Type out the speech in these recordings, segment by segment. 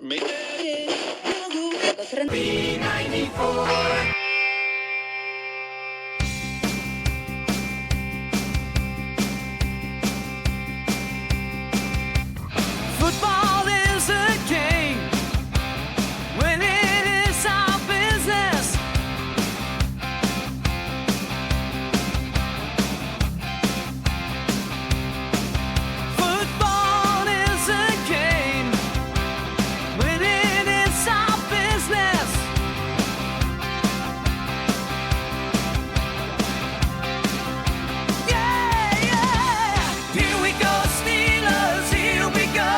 or maybe. B94. Football is a game. Winning is our business. Football is a game. Winning is our business. Yeah, yeah. Here we go, Steelers. Here we go.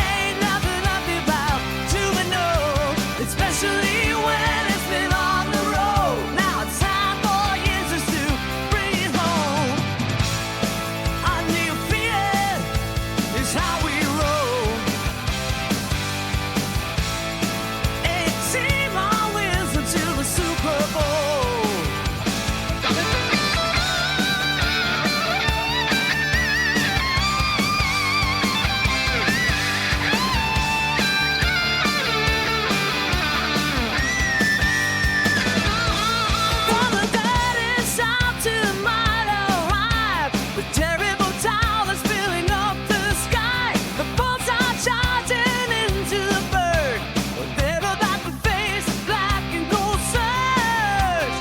Ain't nothing about 2-0, especially when it's been on the road. Now it's time for users to bring it home. Undefeated is how we roll. A team always until the Super Bowl. From the dirty south to the mighty arrive, the terrible towers filling up the sky. The bolts are charging into the bird. They're about to face the black and gold surge.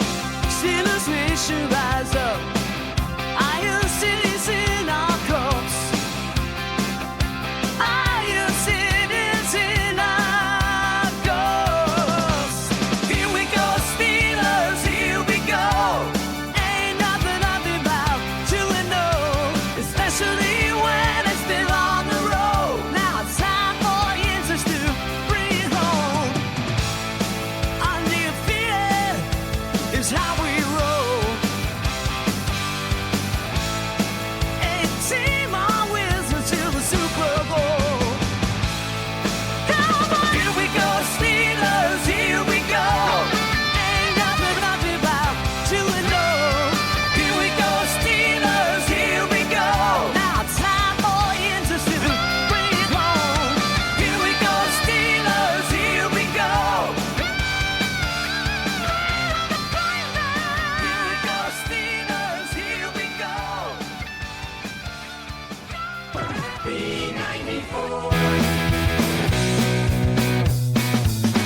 Steelers nation rise up. Iron cities in our cups. Iron cities in our cups. Here we go, Steelers, here we go. Ain't nothing about 2-0, especially when it's been on the road. Now it's time for answers to bring it home. Undefeated is how we roll. A team always until the Super Bowl. Come on, here we go, Steelers, here we go. Ain't nothing about 2-0. Here we go, Steelers, here we go. Now it's time for answers to bring it home. Here we go, Steelers, here we go. Here we go, Steelers, here we go. B94.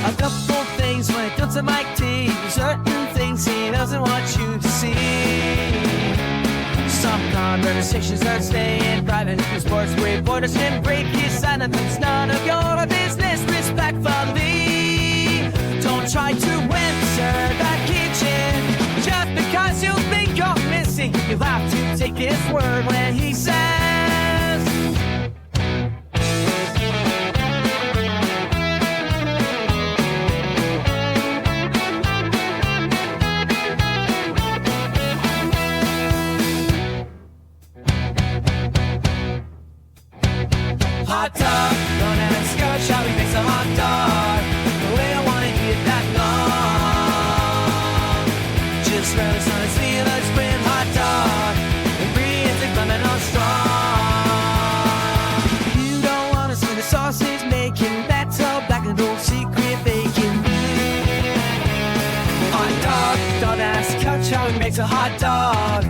A couple things when it comes to Mike T. Certain things he doesn't want you to see. Some conversations that stay in private. Sports reporters can break his silence. It's none of your business. Respectfully, don't try to enter that kitchen. Just because you think you're missing, you have to take his word when he says. Hot dog, don't ask Coach how he makes a hot dog. We don't want to eat that long. Just relish on his Steelers brand hot dog and breathe into lemon on strong. You don't want to see the sausage making that's all black and gold secret bacon. Hot dog, don't ask Coach how he makes a hot dog.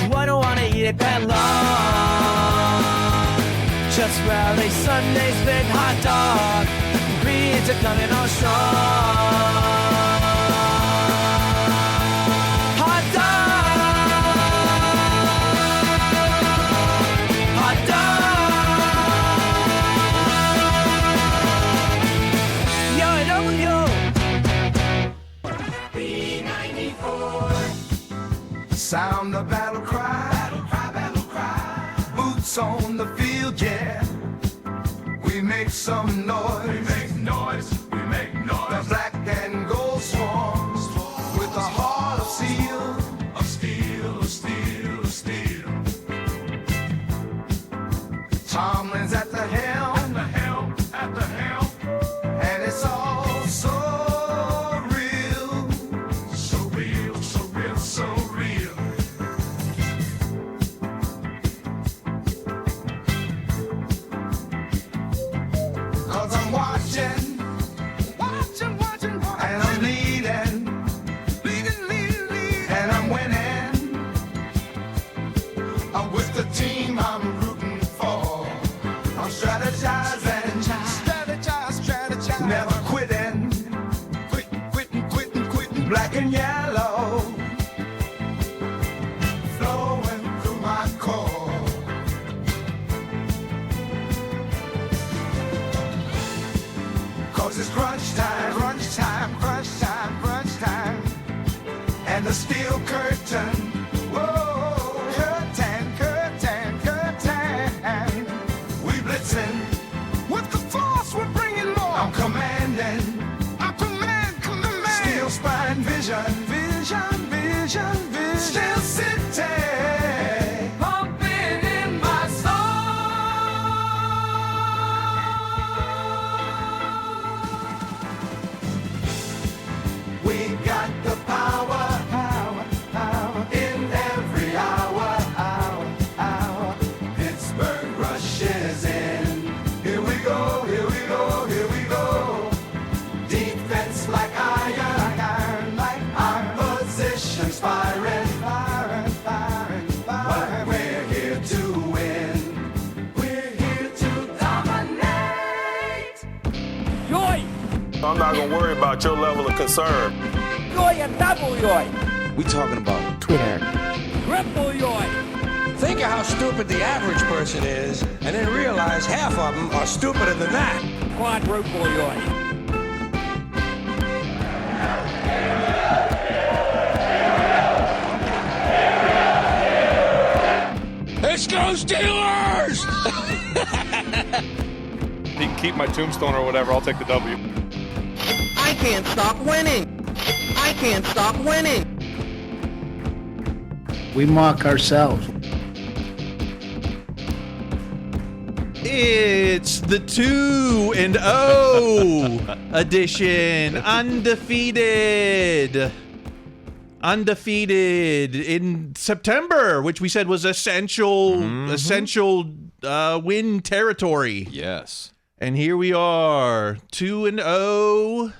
We don't want to eat it that long. Just rally Sunday's big hot dog. Breeds are coming on strong. Hot dog. Hot dog. Yo, yo, yo. B94. Sound the battle cry. Battle cry, battle cry. Boots on the field, yeah. We make some noise. We make noise, we make The noise. black and gold swarms with a heart of steel. Of steel, of steel, of steel. Tomlin's at the helm, At the helm, at the helm. and it's all so real. So real, so real, so real. Cause I'm watching black and yellow, flowing through my core. Cause it's crunch time, crunch time, crunch time, crunch time. And the steel curtain, whoa, curtain, curtain, curtain. We blitzing with the force, we're bringing more. I'm commanding, I'm command. Steel spine vision, vision, vision, vision. Steel city, pumping in my soul. We got the power, power, power in every hour, hour, hour. Pittsburgh rushes in. Here we go, here we go, here we go. Defense like iron, like iron. Positions firing, firing, firing, firing. But we're here to win. We're here to dominate. Yoy! I'm not gonna worry about your level of concern. Yoy and double yoy! We talking about Twitter. Triple yoy! Think of how stupid the average person is, and then realize half of them are stupider than that. Quadruple yoy! Let's go Steelers! You can keep my tombstone or whatever. I'll take the W. I can't stop winning. I can't stop winning. We mock ourselves. It's the 2-0 edition. Undefeated. Undefeated in September, which we said was essential win territory. Yes. And here we are, 2-0.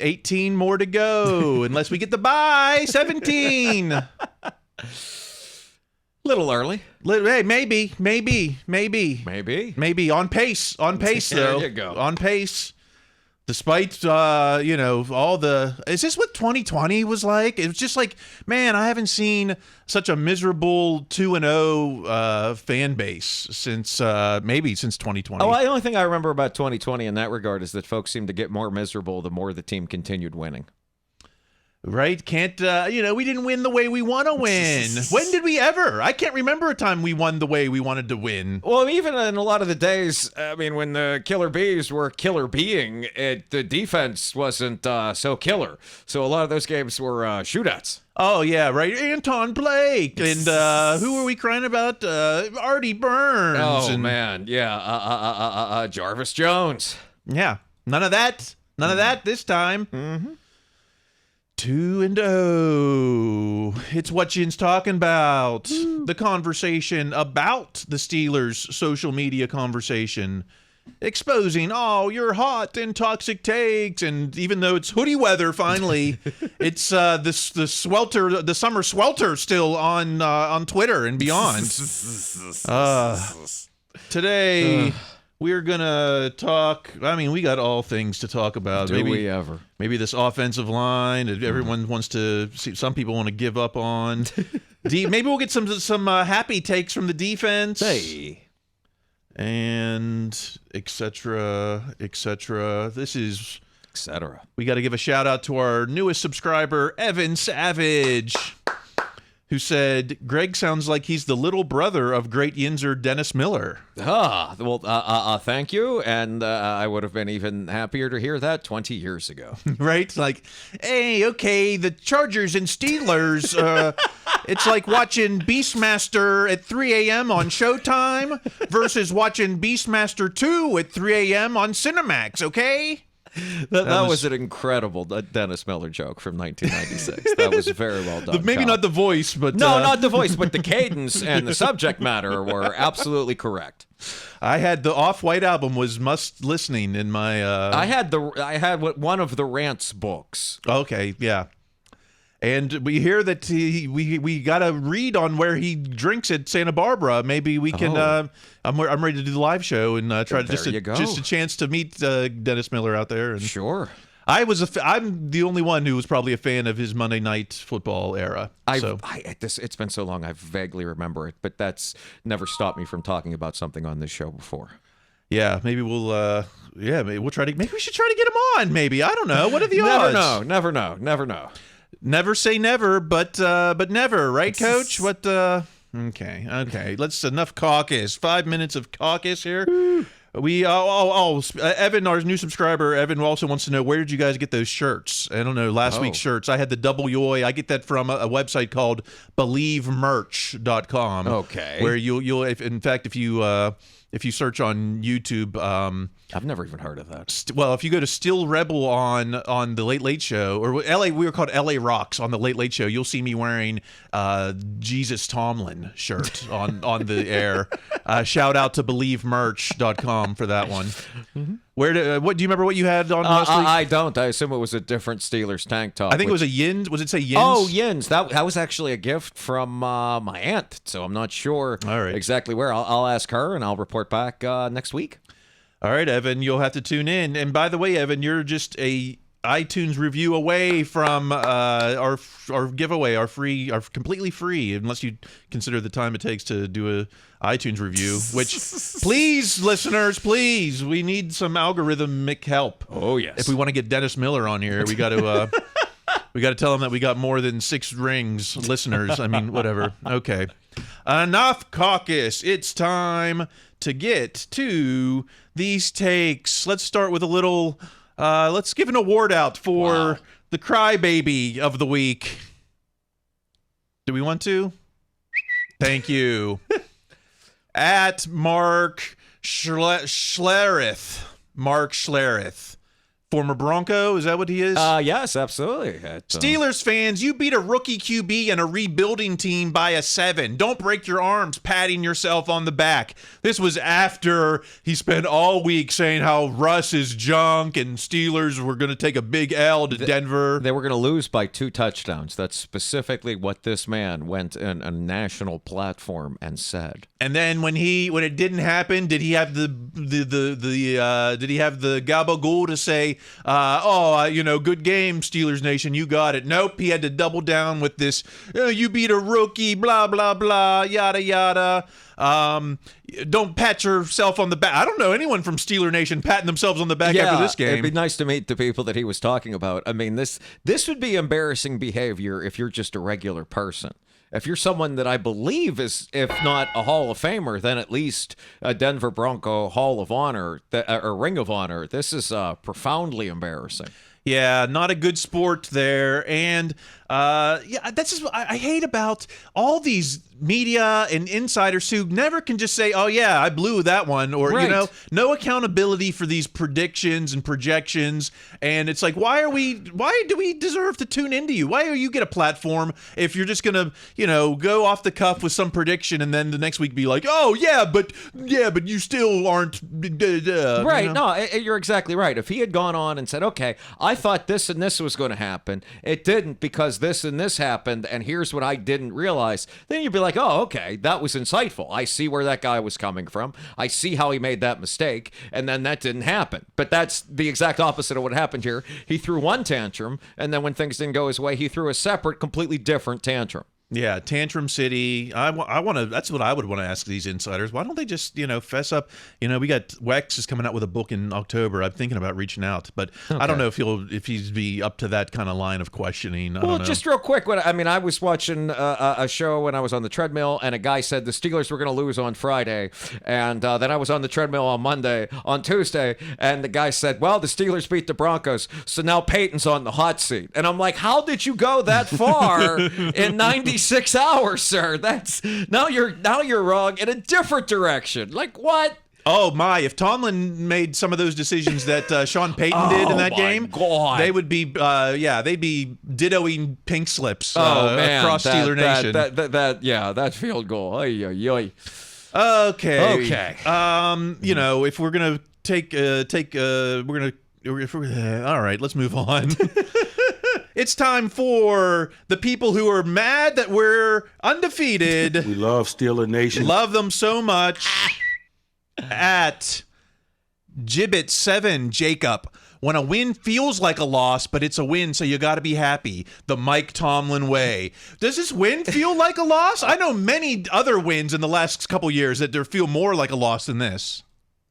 18 more to go, unless we get the bye. 17. Little early. Hey, maybe. Maybe. On pace, though. There you go. On pace. Despite, all the... Is this what 2020 was like? It was just like, man, I haven't seen such a miserable 2-0 fan base since 2020. Oh, the only thing I remember about 2020 in that regard is that folks seemed to get more miserable the more the team continued winning. Right? Can't, we didn't win the way we want to win. When did we ever? I can't remember a time we won the way we wanted to win. Well, even in a lot of the days, I mean, when the Killer Bees were killer being, the defense wasn't so killer. So a lot of those games were shootouts. Oh, yeah, right. Anton Blake. And who were we crying about? Artie Burns. Oh, man. Yeah. Jarvis Jones. Yeah. None of that. None of that this time. Mm-hmm. 2-0. It's what Jin's talking about. The conversation about the Steelers' social media conversation. Exposing all your hot and toxic takes. And even though it's hoodie weather, finally, it's the summer swelter still on Twitter and beyond. Today... We're going to talk, we got all things to talk about. Do we ever? Maybe this offensive line that everyone wants to see, some people want to give up on. Maybe we'll get some happy takes from the defense. Hey. And et cetera, et cetera. This is... Et cetera. We got to give a shout out to our newest subscriber, Evan Savage, who said, Greg sounds like he's the little brother of great Yinzer Dennis Miller. Thank you. And I would have been even happier to hear that 20 years ago. Right? Like, hey, okay, the Chargers and Steelers, it's like watching Beastmaster at 3 a.m. on Showtime versus watching Beastmaster 2 at 3 a.m. on Cinemax, okay? That was an incredible Dennis Miller joke from 1996. That was very well done. Maybe not the voice, but... No, not the voice, but the cadence and the subject matter were absolutely correct. I had the Off-White album was must listening in my... I had one of the Rants books. Okay, yeah. And we hear that we got a read on where he drinks at Santa Barbara. Maybe we can... I'm ready to do the live show and try to just a chance to meet Dennis Miller out there. And, sure. I'm the only one who was probably a fan of his Monday Night Football era. It's been so long, I vaguely remember it, but that's never stopped me from talking about something on this show before. Yeah, maybe we'll maybe we should try to get him on. Maybe, I don't know. What are the odds? Never know. Never say never, but never, right, Coach? What? Okay. Let's enough caucus. 5 minutes of caucus here. We Evan, our new subscriber, Evan also wants to know, where did you guys get those shirts? I don't know, last week's shirts. I had the double yoy. I get that from a website called believemerch.com. Okay. Where you'll if you search on YouTube, I've never even heard of that. If you go to Still Rebel on the Late Late Show, or we were called LA Rocks on the Late Late Show, you'll see me wearing Jesus Tomlin shirt on the air. Shout out to believemerch.com for that one. Mm-hmm. What do you remember what you had on last week? I don't. I assume it was a different Steelers tank top. I think it was a Yins. Was it say Yins? Oh, Yins. That was actually a gift from my aunt, so I'm not sure exactly where. I'll ask her, and I'll report back next week. All right, Evan, you'll have to tune in. And by the way, Evan, you're just a iTunes review away from our giveaway, our completely free, unless you consider the time it takes to do a iTunes review. Which, please, listeners, please, we need some algorithmic help. Oh yes. If we want to get Dennis Miller on here, we got to tell him that we got more than 6 rings listeners. I mean, whatever. Okay, enough caucus. It's time to get to these takes. Let's start with a little. Let's give an award out for the Crybaby of the week. Do we want to? Thank you. At Mark Schlereth. Mark Schlereth. Former Bronco, is that what he is? Yes, absolutely. Steelers fans, you beat a rookie QB and a rebuilding team by a 7. Don't break your arms patting yourself on the back. This was after he spent all week saying how Russ is junk and Steelers were going to take a big L to Denver. They were going to lose by 2 touchdowns. That's specifically what this man went on a national platform and said. And then when it didn't happen, did he have the gabagool to say, good game, Steelers Nation, you got it? Nope, he had to double down with this, you beat a rookie, blah, blah, blah, yada, yada. Don't pat yourself on the back. I don't know anyone from Steeler Nation patting themselves on the back after this game. It'd be nice to meet the people that he was talking about. I mean, this would be embarrassing behavior if you're just a regular person. If you're someone that I believe is, if not a Hall of Famer, then at least a Denver Bronco Hall of Honor, or Ring of Honor, this is profoundly embarrassing. Yeah, not a good sport there. And that's just what I hate about all these media and insiders who never can just say, oh yeah, I blew that one, or right. No accountability for these predictions and projections. And it's like, why do we deserve to tune into you? Why do you get a platform if you're just gonna go off the cuff with some prediction and then the next week be like, oh yeah, but you still aren't right. No, you're exactly right. If he had gone on and said, okay, I thought this and this was going to happen, it didn't because this and this happened, and here's what I didn't realize, then you'd be like, oh, okay, that was insightful. I see where that guy was coming from. I see how he made that mistake, and then that didn't happen. But that's the exact opposite of what happened here. He threw one tantrum, and then when things didn't go his way, he threw a separate, completely different tantrum. Yeah, Tantrum City. I want to. That's what I would want to ask these insiders. Why don't they just, fess up? We got Wex is coming out with a book in October. I'm thinking about reaching out, but I don't know if he's be up to that kind of line of questioning. I don't know. Just real quick. I was watching a show when I was on the treadmill, and a guy said the Steelers were going to lose on Friday, and then I was on the treadmill on Tuesday, and the guy said, well, the Steelers beat the Broncos, so now Peyton's on the hot seat, and I'm like, how did you go that far in 96 hours, sir? That's now you're wrong in a different direction. Like what? Oh my! If Tomlin made some of those decisions that Sean Payton did in that game, God. They would be they'd be dittoing pink slips across Steeler Nation. That field goal. Oy, oy, oy. Okay. If we're gonna all right, let's move on. It's time for the people who are mad that we're undefeated. We love Steeler Nation. Love them so much. At Gibbet7 Jacob. when a win feels like a loss, but it's a win, so you got to be happy. The Mike Tomlin way. Does this win feel like a loss? I know many other wins in the last couple years that feel more like a loss than this.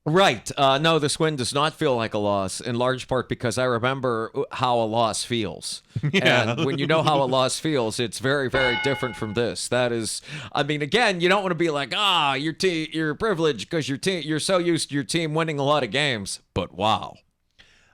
Right. No, this win does not feel like a loss, in large part because I remember how a loss feels. Yeah. And when you know how a loss feels, it's very, very different from this. That is, I mean, again, you don't want to be like, you're privileged because you're so used to your team winning a lot of games. But wow.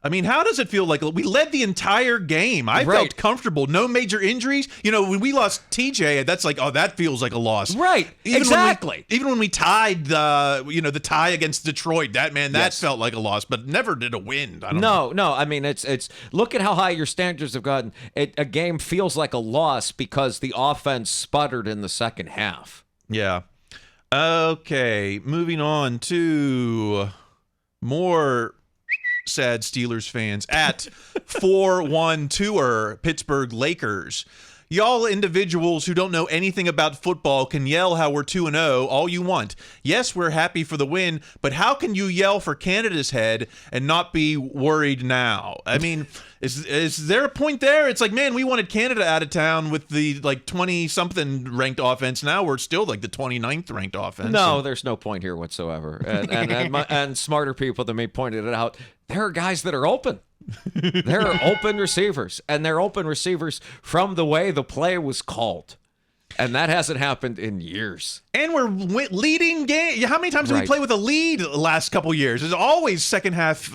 I mean, how does it feel like we led the entire game? I felt comfortable. No major injuries. You know, when we lost TJ, that's like, oh, that feels like a loss. Right. Exactly. Even when we tied the tie against Detroit, that felt like a loss, but never did a win. I don't know. No. I mean, it's look at how high your standards have gotten. A game feels like a loss because the offense sputtered in the second half. Yeah. Okay. Moving on to more sad Steelers fans at 4-1-2er Pittsburgh Lakers. Y'all individuals who don't know anything about football can yell how we're 2-0 all you want. Yes, we're happy for the win, but how can you yell for Canada's head and not be worried now? I mean, is there a point there? It's like, man, we wanted Canada out of town with the 20-something ranked offense. Now we're still like the 29th ranked offense. No, there's no point here whatsoever. And smarter people than me pointed it out. There are guys that are open. There are open receivers, and they're open receivers from the way the play was called. And that hasn't happened in years. And we're leading game. How many times do we play with a lead the last couple years? There's always second half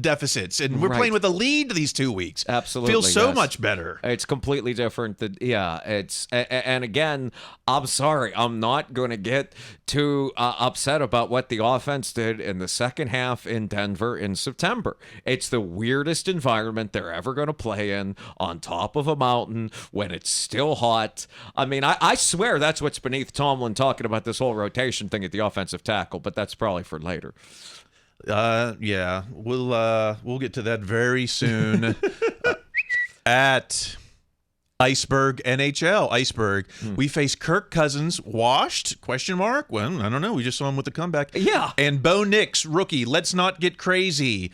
deficits, and we're playing with a lead these 2 weeks. Absolutely, feels so much better. It's completely different. And again, I'm sorry, I'm not going to get too upset about what the offense did in the second half in Denver in September. It's the weirdest environment they're ever going to play in, on top of a mountain when it's still hot. I mean, I swear that's what's beneath Tomlin talking about this whole rotation thing at the offensive tackle, but that's probably for later. Yeah, we'll get to that very soon. At Iceberg NHL, Iceberg, we face Kirk Cousins, washed, ? Well, I don't know. We just saw him with the comeback. Yeah. And Bo Nix, rookie. Let's not get crazy.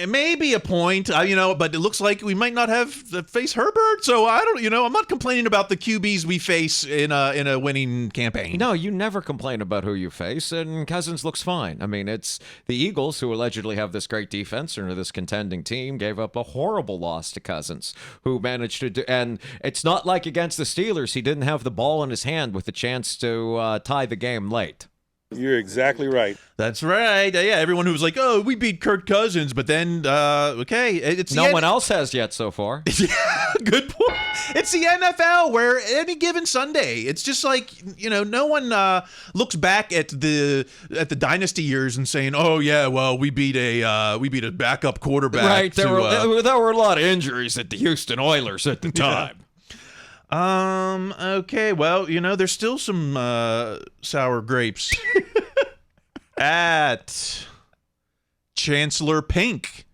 Maybe a point, but it looks like we might not have to face Herbert. So I don't, I'm not complaining about the QBs we face in a winning campaign. No, you never complain about who you face, and Cousins looks fine. I mean, it's the Eagles, who allegedly have this great defense and are this contending team, gave up a horrible loss to Cousins, who managed to do, and it's not like against the Steelers, he didn't have the ball in his hand with a chance to tie the game late. You're exactly right. That's right. Yeah, everyone who was like, "Oh, we beat Kirk Cousins," but then, it's no one else has yet so far. Yeah, good point. It's the NFL, where any given Sunday, it's just like no one looks back at the dynasty years and saying, "Oh yeah, well we beat a backup quarterback." Right. There were a lot of injuries at the Houston Oilers at the time. Okay, well, there's still some sour grapes at Chancellor Pink.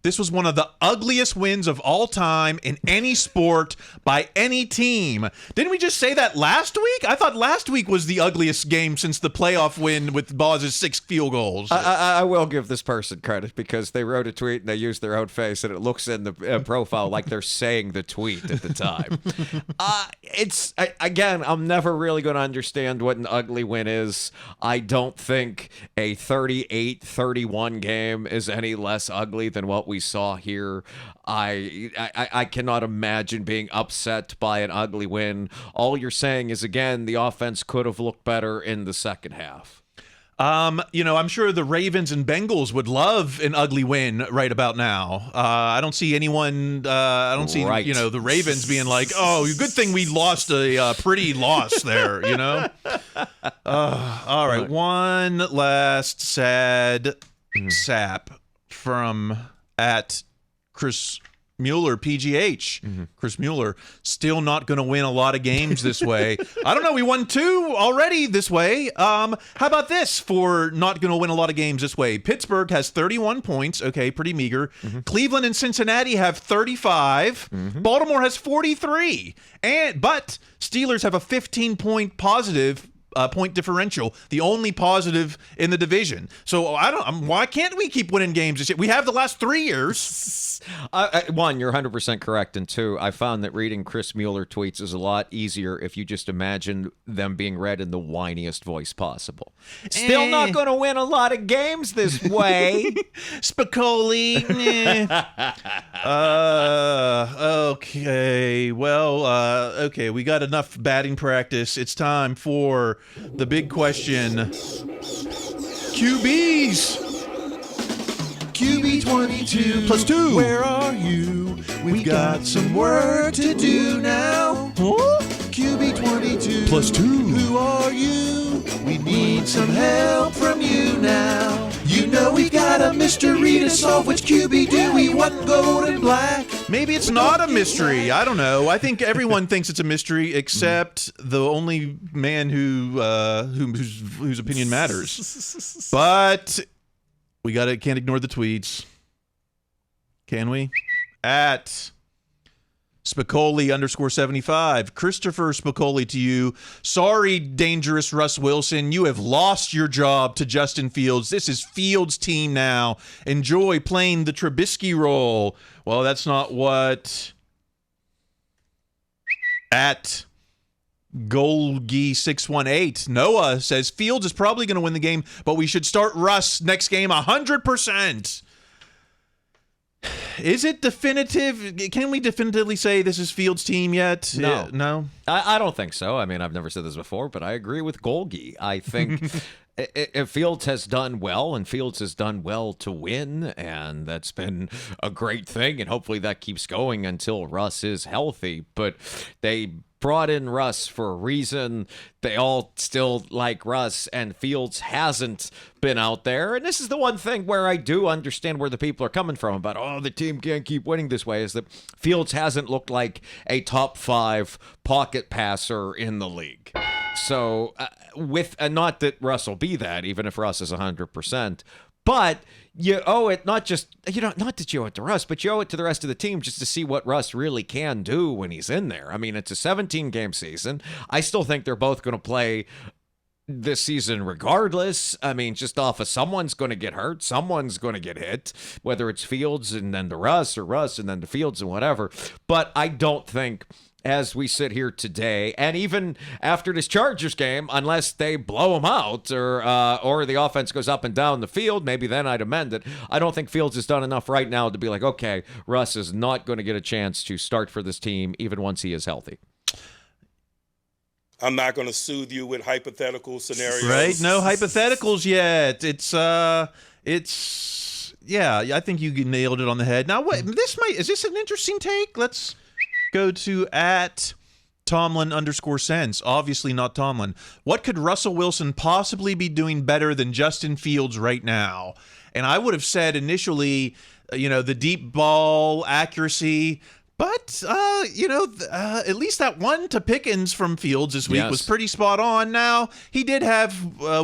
This was one of the ugliest wins of all time in any sport by any team. Didn't we just say that last week? I thought last week was the ugliest game since the playoff win with Boz's 6 field goals. I will give this person credit because they wrote a tweet and they used their own face, and it looks in the profile like they're saying the tweet at the time. Again, I'm never really going to understand what an ugly win is. I don't think a 38-31 game is any less ugly than what we saw here. I cannot imagine being upset by an ugly win. All you're saying is, again, the offense could have looked better in the second half. I'm sure the Ravens and Bengals would love an ugly win right about now. I don't see anyone, I don't see, the Ravens being like, oh, good thing we lost a pretty loss there, All right, one last sad sap from at Chris Mueller, PGH. Chris Mueller, still not going to win a lot of games this way. I don't know. We won 2 already this way. How about this for not going to win a lot of games this way? Pittsburgh has 31 points. Okay, pretty meager. Cleveland and Cincinnati have 35. Baltimore has 43. But Steelers have a 15-point positive point differential, the only positive in the division. So why can't we keep winning games this year? We have the last 3 years. One, you're 100% correct, and two, I found that reading Chris Mueller tweets is a lot easier if you just imagine them being read in the whiniest voice possible. Still not going to win a lot of games this way. Spicoli. Okay. Well, okay. We got enough batting practice. It's time for the big question. QBs. QB 22 plus 2. Where are you? We've got some work to do now. Huh? QB 22 plus 2. Who are you? We need some help from you now. You know we got a mystery to solve. Which QB do we want, gold and black? Maybe it's not a mystery. I don't know. I think everyone thinks it's a mystery except the only man whose opinion matters. But we can't ignore the tweets. Can we? At Spicoli _75. Christopher Spicoli to you. Sorry, dangerous Russ Wilson. You have lost your job to Justin Fields. This is Fields' team now. Enjoy playing the Trubisky role. Well, that's not what at Golgi618. Noah says Fields is probably going to win the game, but we should start Russ next game 100%. Is it definitive? Can we definitively say this is Fields' team yet? No. Yeah, no? I don't think so. I mean, I've never said this before, but I agree with Golgi. I think if Fields has done well, and Fields has done well to win, and that's been a great thing, and hopefully that keeps going until Russ is healthy. But they brought in Russ for a reason. They all still like Russ, and Fields hasn't been out there. And this is the one thing where I do understand where the people are coming from about, oh, the team can't keep winning this way, is that Fields hasn't looked like a top 5 pocket passer in the league. So not that Russ will be that, even if Russ is 100%, but you owe it not that you owe it to Russ, but you owe it to the rest of the team just to see what Russ really can do when he's in there. I mean, it's a 17-game season. I still think they're both going to play this season regardless. I mean, just off of someone's going to get hurt, someone's going to get hit, whether it's Fields and then to Russ or Russ and then to Fields and whatever. But I don't think, as we sit here today, and even after this Chargers game, unless they blow them out or the offense goes up and down the field, maybe then I'd amend it. I don't think Fields has done enough right now to be like, okay, Russ is not going to get a chance to start for this team even once he is healthy. I'm not going to soothe you with hypothetical scenarios. Right? No hypotheticals yet. Yeah, I think you nailed it on the head. Now, is this an interesting take? Let's go to at Tomlin _sense. Obviously not Tomlin. What could Russell Wilson possibly be doing better than Justin Fields right now? And I would have said initially, the deep ball accuracy. But, at least that one to Pickens from Fields this week was pretty spot on. Now, he did have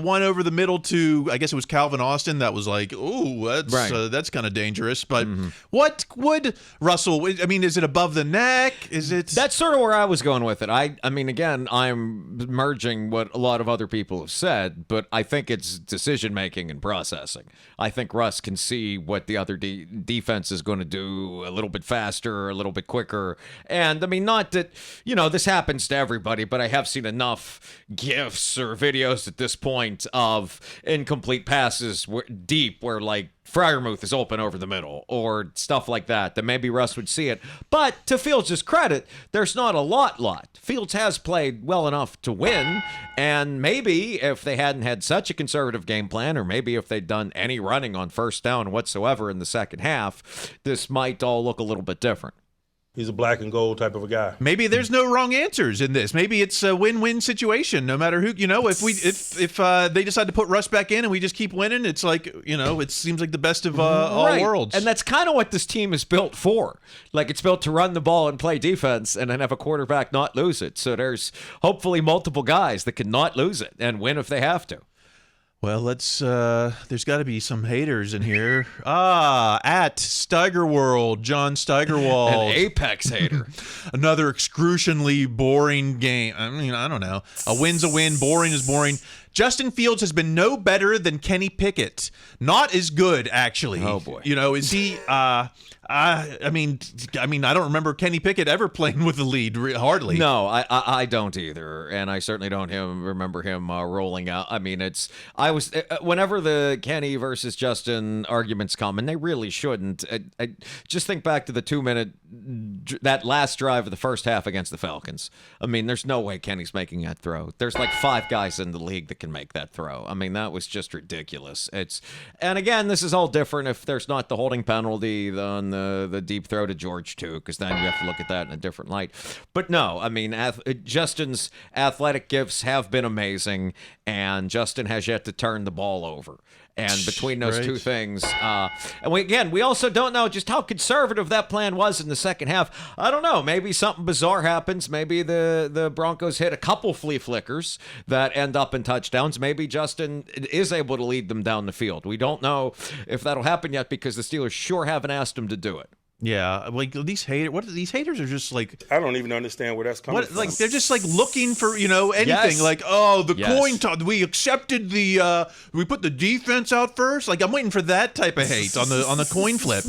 one over the middle to, I guess it was Calvin Austin. That was like, ooh, that's kind of dangerous. But what would Russell, I mean, is it above the neck? That's sort of where I was going with it. I mean, again, I'm merging what a lot of other people have said, but I think it's decision-making and processing. I think Russ can see what the other defense is going to do a little bit faster, a little bit quicker. And I mean, not that, this happens to everybody, but I have seen enough GIFs or videos at this point of incomplete passes deep where like Freiermuth is open over the middle or stuff like that maybe Russ would see it. But to Fields' credit, there's not a lot. Fields has played well enough to win, and maybe if they hadn't had such a conservative game plan, or maybe if they'd done any running on first down whatsoever in the second half, this might all look a little bit different. He's a black and gold type of a guy. Maybe there's no wrong answers in this. Maybe it's a win-win situation. No matter who, if they decide to put Russ back in and we just keep winning, it's like, it seems like the best of all worlds. And that's kind of what this team is built for. Like, it's built to run the ball and play defense and then have a quarterback not lose it. So there's hopefully multiple guys that can not lose it and win if they have to. Well, there's got to be some haters in here. At Steigerworld, John Steigerwald. An apex hater. Another excruciatingly boring game. I mean, I don't know. A win's a win. Boring is boring. Justin Fields has been no better than Kenny Pickett. Not as good, actually. Oh, boy. Is he... I mean, I don't remember Kenny Pickett ever playing with the lead, hardly. No, I don't either, and I certainly don't remember him rolling out. I mean, whenever the Kenny versus Justin arguments come, and they really shouldn't. I just think back to the 2-minute that last drive of the first half against the Falcons. I mean, there's no way Kenny's making that throw. There's like 5 guys in the league that can make that throw. I mean, that was just ridiculous. And again, this is all different if there's not the holding penalty on the deep throw to George too, because then you have to look at that in a different light. But no, I mean, Justin's athletic gifts have been amazing, and Justin has yet to turn the ball over. And between those two things, and we also don't know just how conservative that plan was in the second half. I don't know. Maybe something bizarre happens. Maybe the Broncos hit a couple flea flickers that end up in touchdowns. Maybe Justin is able to lead them down the field. We don't know if that'll happen yet because the Steelers sure haven't asked him to do it. Yeah, like these haters are just like, I don't even understand where that's coming from. Like they're just like looking for anything. Yes. Like, coin toss. We accepted we put the defense out first. Like I'm waiting for that type of hate on the coin flip.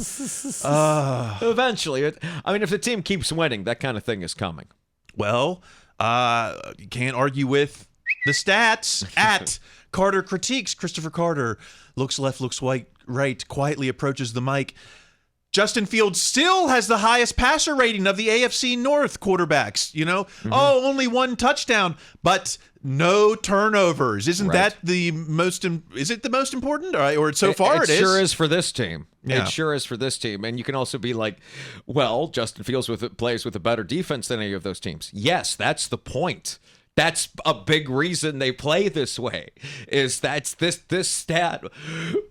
Eventually, I mean, if the team keeps winning, that kind of thing is coming. Well, you can't argue with the stats. At Carter Critiques, Christopher Carter looks left, looks right, quietly approaches the mic. Justin Fields still has the highest passer rating of the AFC North quarterbacks, only 1 touchdown, but no turnovers. Isn't that the most important? Or so far it is. It sure is for this team. Yeah. It sure is for this team. And you can also be like, well, Justin Fields plays with a better defense than any of those teams. Yes, that's the point. That's a big reason they play this way, is that's this stat.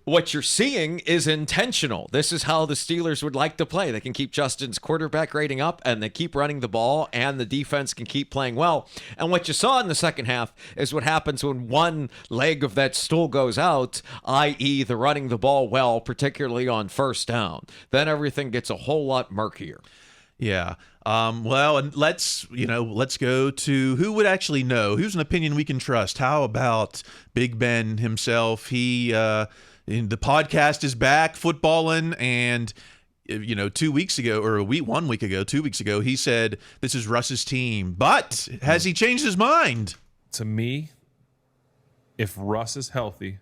What you're seeing is intentional. This is how the Steelers would like to play. They can keep Justin's quarterback rating up, and they keep running the ball, and the defense can keep playing well. And what you saw in the second half is what happens when one leg of that stool goes out, i.e. the running the ball well, particularly on first down. Then everything gets a whole lot murkier. Yeah. Well, and let's go to who would actually know. Who's an opinion we can trust? How about Big Ben himself? He, the podcast is back, footballing, and 2 weeks ago, or 1 week ago, 2 weeks ago, he said this is Russ's team. But has he changed his mind? To me, if Russ is healthy,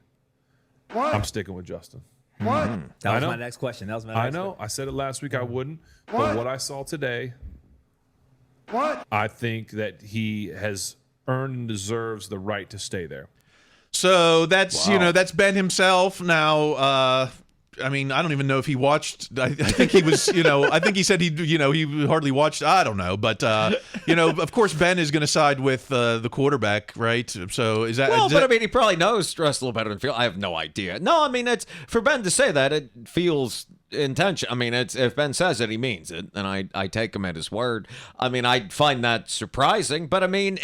I'm sticking with Justin. What? That was my next question. I know. I said it last week I wouldn't. But what I saw today, I think that he has earned and deserves the right to stay there. So that's, that's Ben himself. Now, I mean, I don't even know if he watched. I think he was, I think he said he hardly watched. I don't know. But, of course, Ben is going to side with the quarterback, right? So is that. Well, but I mean, he probably knows Russ a little better than Fields. I have no idea. No, I mean, it's for Ben to say that, it feels intention. I mean, if Ben says it, he means it, and I take him at his word. I mean, I find that surprising, but I mean,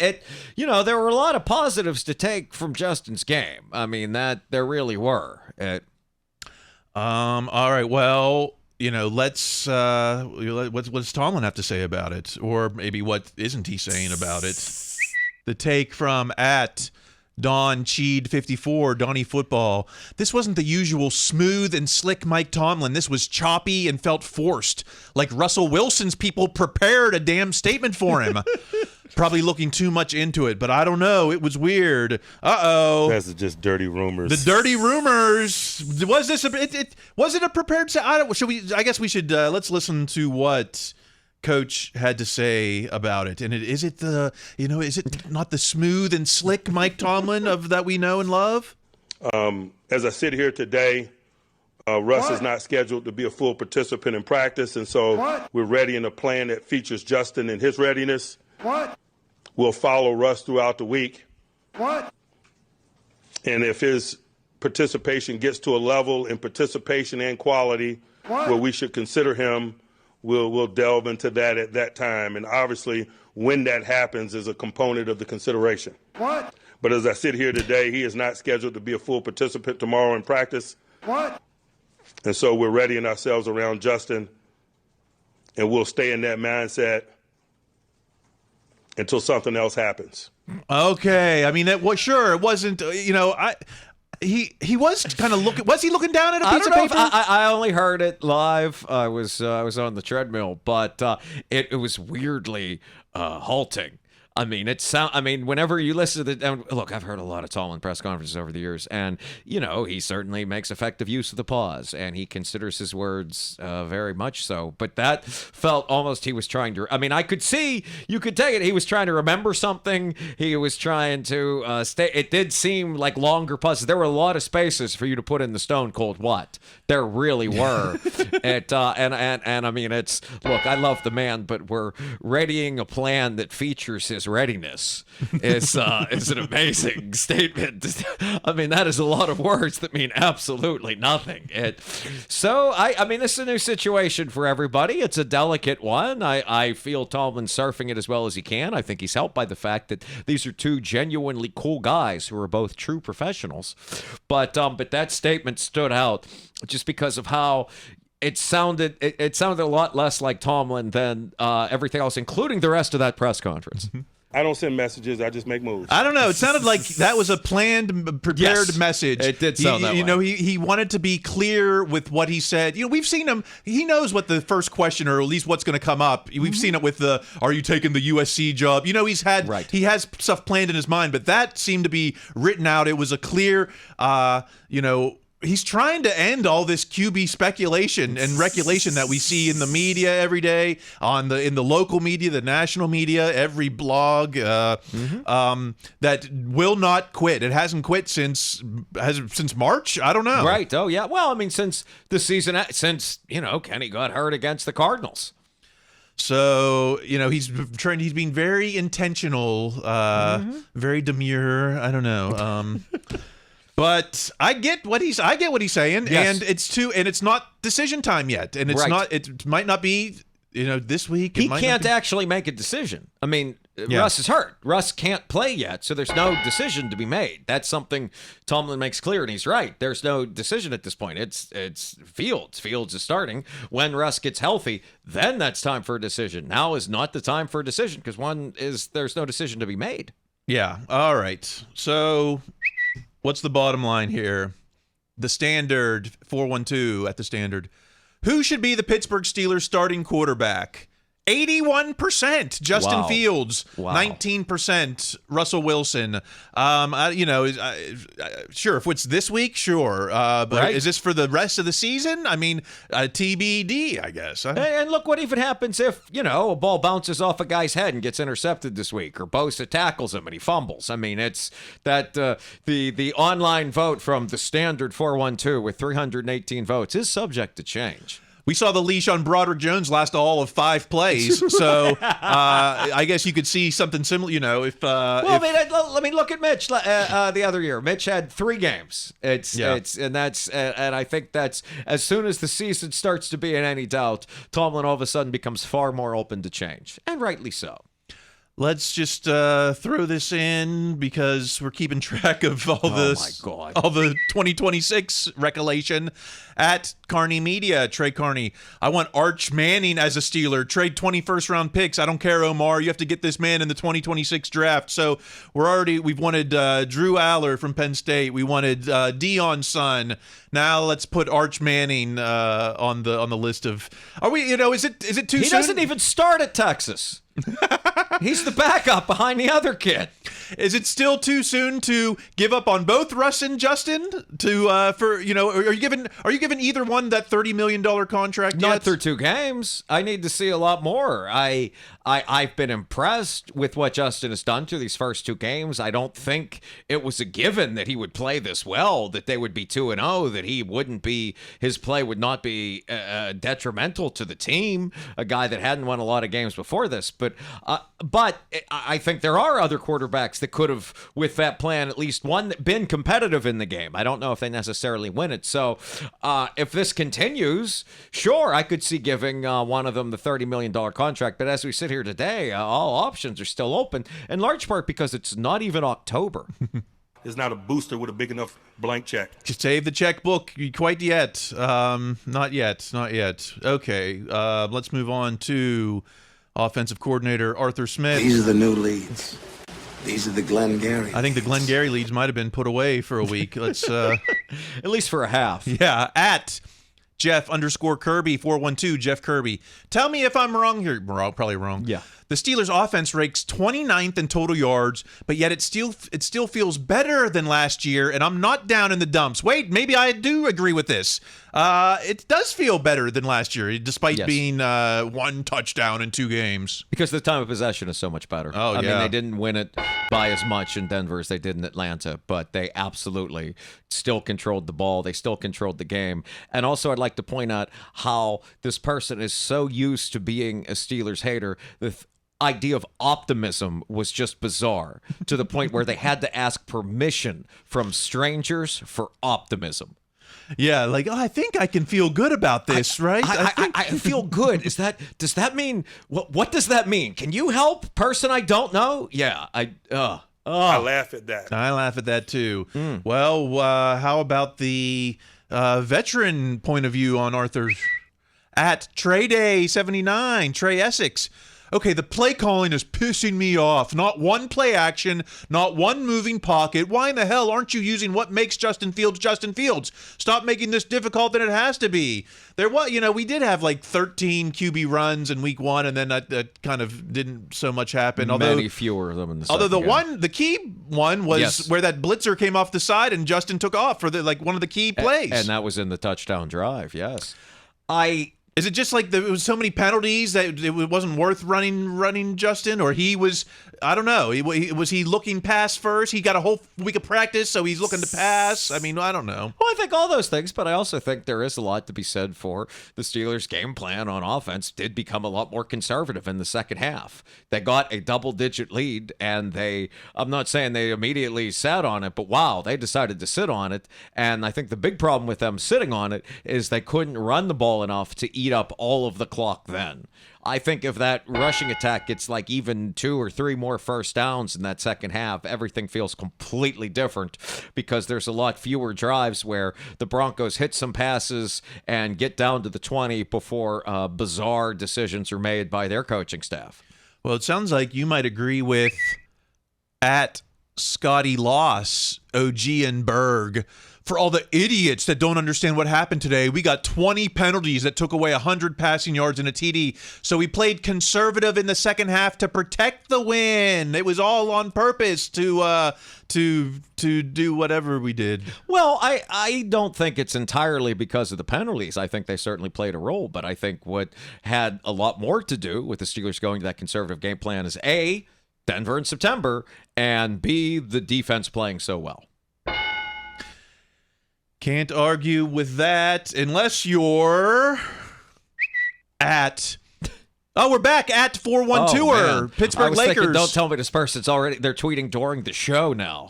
there were a lot of positives to take from Justin's game. I mean, that there really were. All right. Well, what's Tomlin have to say about it, or maybe what isn't he saying about it? The take from at Don Cheed 54, Donnie Football. This wasn't the usual smooth and slick Mike Tomlin. This was choppy and felt forced, like Russell Wilson's people prepared a damn statement for him. Probably looking too much into it, but I don't know. It was weird. Uh-oh. That's just dirty rumors. The dirty rumors. Was this was it a prepared? I guess we should. Let's listen to what Coach had to say about it. And is it not the smooth and slick Mike Tomlin that we know and love? As I sit here today, Russ is not scheduled to be a full participant in practice, and so we're ready in a plan that features Justin and his readiness. We'll follow Russ throughout the week. And if his participation gets to a level in participation and quality where we should consider him, we'll delve into that at that time. And obviously, when that happens is a component of the consideration. But But as I sit here today, he is not scheduled to be a full participant tomorrow in practice. What? And so we're readying ourselves around Justin, and we'll stay in that mindset until something else happens. Okay. I mean, it wasn't, he was kind of looking, was he looking down at a piece of paper? I only heard it live. I was on the treadmill, but it was weirdly halting. I mean, whenever you listen to look, I've heard a lot of Tomlin press conferences over the years, and, he certainly makes effective use of the pause, and he considers his words very much so. But that felt almost he was trying to, I could see, you could take it, he was trying to remember something, he was trying to stay, it did seem like longer pauses. There were a lot of spaces for you to put in the stone cold what. There really were. And I mean, it's, look, I love the man, but we're readying a plan that features his readiness is an amazing statement. I mean, that is a lot of words that mean absolutely nothing. So I mean, this is a new situation for everybody. It's a delicate one. I feel Tomlin surfing it as well as he can. I think he's helped by the fact that these are two genuinely cool guys who are both true professionals. But that statement stood out just because of how it sounded a lot less like Tomlin than everything else, including the rest of that press conference. I don't send messages. I just make moves. I don't know. It sounded like that was a planned, prepared message. It did sound that way. He wanted to be clear with what he said. We've seen him. He knows what the first question, or at least what's going to come up. We've seen it with the, are you taking the USC job? He has stuff planned in his mind, but that seemed to be written out. It was a clear, he's trying to end all this QB speculation and reculation that we see in the media every day, in the local media, the national media, every blog that will not quit. It hasn't quit since March. I don't know. Right. Oh yeah. Well, I mean, since the season, Kenny got hurt against the Cardinals. So, he's being very intentional, very demure. I don't know. But I get what he's saying, yes. And it's not decision time yet, and it might not be, this week. He can't actually make a decision. I mean, Russ is hurt. Russ can't play yet, so there's no decision to be made. That's something Tomlin makes clear, and he's right. There's no decision at this point. It's Fields. Fields is starting. When Russ gets healthy, then that's time for a decision. Now is not the time for a decision because there's no decision to be made. Yeah. All right. So what's the bottom line here? The Standard, 412 at the Standard. Who should be the Pittsburgh Steelers starting quarterback? 81% Justin Fields, 19% Russell Wilson. Sure, if it's this week, sure. But is this for the rest of the season? I mean, TBD, I guess. And look what even happens if, a ball bounces off a guy's head and gets intercepted this week, or Bosa tackles him and he fumbles. I mean, it's that the online vote from the Standard 412 with 318 votes is subject to change. We saw the leash on Broderick Jones last all of 5 plays, so I guess you could see something similar. I mean, look at Mitch the other year. Mitch had 3 games. And I think that's as soon as the season starts to be in any doubt, Tomlin all of a sudden becomes far more open to change, and rightly so. Let's just throw this in because we're keeping track of all the 2026 recollection at Carney Media. Trey Carney, I want Arch Manning as a Steeler. Trade 21st round picks. I don't care, Omar. You have to get this man in the 2026 draft. So we've wanted Drew Aller from Penn State. We wanted Deion's son. Now let's put Arch Manning on the list of. Are we? Is it too soon? He doesn't even start at Texas. He's the backup behind the other kid. Is it still too soon to give up on both Russ and Justin? Are you giving either one that $30 million contract? Not through 2 games. I need to see a lot more. I've been impressed with what Justin has done through these first 2 games. I don't think it was a given that he would play this well, that they would be 2-0, that his play would not be detrimental to the team. A guy that hadn't won a lot of games before this, but I think there are other quarterbacks quarterbacks that could have, with that plan, at least one, been competitive in the game. I don't know if they necessarily win it. So if this continues, sure, I could see giving one of them the $30 million contract. But as we sit here today, all options are still open, in large part because it's not even October. It's not a booster with a big enough blank check. Just save the checkbook quite yet. Not yet. Okay, let's move on to offensive coordinator Arthur Smith. These are the new leads. These are the Glengarry. I think the Glengarry leads might have been put away for a week. Let's at least for a half. Yeah, at Jeff_Kirby 412, Jeff Kirby. Tell me if I'm wrong here. Probably wrong. Yeah. The Steelers' offense ranks 29th in total yards, but yet it still feels better than last year, and I'm not down in the dumps. Wait, maybe I do agree with this. It does feel better than last year, despite being 1 touchdown in 2 games. Because the time of possession is so much better. Oh, I mean, they didn't win it by as much in Denver as they did in Atlanta, but they absolutely still controlled the ball. They still controlled the game. And also, I'd like to point out how this person is so used to being a Steelers hater. The idea of optimism was just bizarre to the point where they had to ask permission from strangers for optimism. Yeah, like, I think I can feel good about this, right? I feel good. Does that mean what does that mean? Can you help, person I don't know? Yeah, I laugh at that. I laugh at that too. Well, how about the veteran point of view on Arthur's at Trey Day 79, Trey Essex? Okay, the play calling is pissing me off. Not one play action, not one moving pocket. Why in the hell aren't you using what makes Justin Fields Justin Fields? Stop making this difficult than it has to be. We did have like 13 QB runs in week 1, and then that kind of didn't so much happen. Many fewer of them in the second Although the key one was where that blitzer came off the side and Justin took off for one of the key plays. And that was in the touchdown drive, yes. Is it just like there was so many penalties that it wasn't worth running Justin, or he was, I don't know, was he looking pass first? He got a whole week of practice, so he's looking to pass. I mean, I don't know. Well, I think all those things, but I also think there is a lot to be said for the Steelers' game plan on offense did become a lot more conservative in the second half. They got a double-digit lead, and I'm not saying they immediately sat on it, but wow, they decided to sit on it. And I think the big problem with them sitting on it is they couldn't run the ball enough to eat up all of the clock then. I think if that rushing attack gets like even 2 or 3 more first downs in that second half, everything feels completely different because there's a lot fewer drives where the Broncos hit some passes and get down to the 20 before bizarre decisions are made by their coaching staff. Well, it sounds like you might agree with at Scotty Loss, OG and Berg. For all the idiots that don't understand what happened today, we got 20 penalties that took away 100 passing yards and a TD. So we played conservative in the second half to protect the win. It was all on purpose to do whatever we did. Well, I don't think it's entirely because of the penalties. I think they certainly played a role, but I think what had a lot more to do with the Steelers going to that conservative game plan is A, Denver in September, and B, the defense playing so well. Can't argue with that unless you're at... Oh, we're back at 412er, Pittsburgh Lakers. Thinking, don't tell me this person's already... They're tweeting during the show now.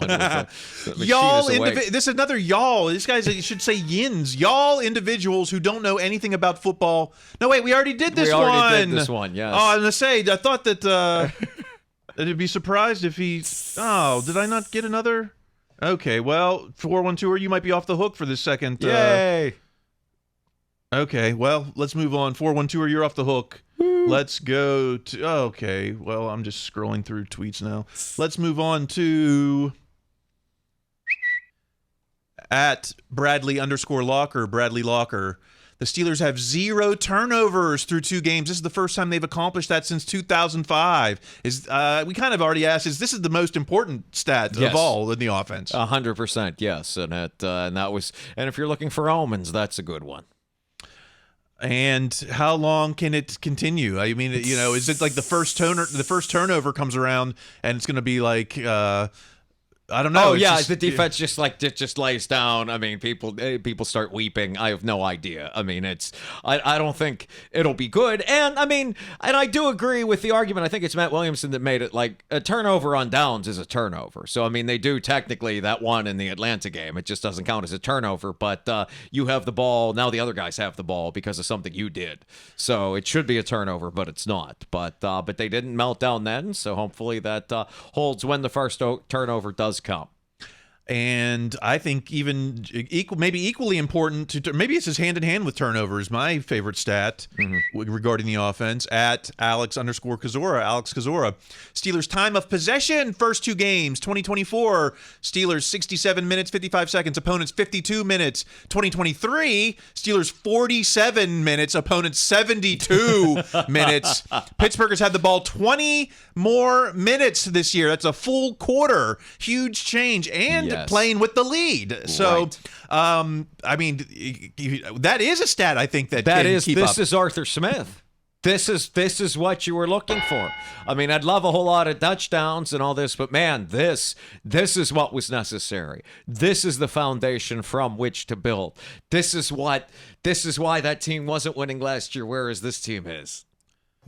Y'all, this is another y'all. This guy should say yins. Y'all individuals who don't know anything about football. No, wait, we already did this one. We already did this one, yes. Oh, I was going to say, I thought that I'd be surprised if he... Oh, did I not get another... Okay, well, 412er, you might be off the hook for this second. Yay! Okay, well, let's move on. 412er, you're off the hook. Woo. Let's go to... Okay, well, I'm just scrolling through tweets now. Let's move on to... At Bradley_Locker, Bradley Locker. The Steelers have 0 turnovers through 2 games. This is the first time they've accomplished that since 2005. We kind of already asked, is this the most important stat of all in the offense? 100%, yes. And that was, and if you're looking for omens, that's a good one. And how long can it continue? I mean, is it like the first turnover comes around and it's going to be like I don't know. Oh It's yeah, just- the defense just lays down. I mean, people start weeping. I have no idea. I mean, I don't think it'll be good. And I mean, and I do agree with the argument. I think it's Matt Williamson that made it like a turnover on downs is a turnover. So I mean, they do technically that one in the Atlanta game. It just doesn't count as a turnover. But you have the ball now. The other guys have the ball because of something you did. So it should be a turnover, but it's not. But they didn't melt down then. So hopefully that holds when the first turnover does come. And I think even maybe equally important maybe it's just hand in hand with turnovers. My favorite stat regarding the offense at Alex_Kazora. Alex Kazora. Steelers time of possession first 2 games. 2024 Steelers 67 minutes 55 seconds. Opponents 52 minutes. 2023 Steelers 47 minutes. Opponents 72 minutes. Pittsburgh has had the ball 20 more minutes this year. That's a full quarter. Huge change. And playing with the lead. So, right. I mean, that is a stat I think that can keep up. This is Arthur Smith. This is what you were looking for. I mean, I'd love a whole lot of touchdowns and all this, but man, this is what was necessary. This is the foundation from which to build. This is why that team wasn't winning last year, whereas this team is.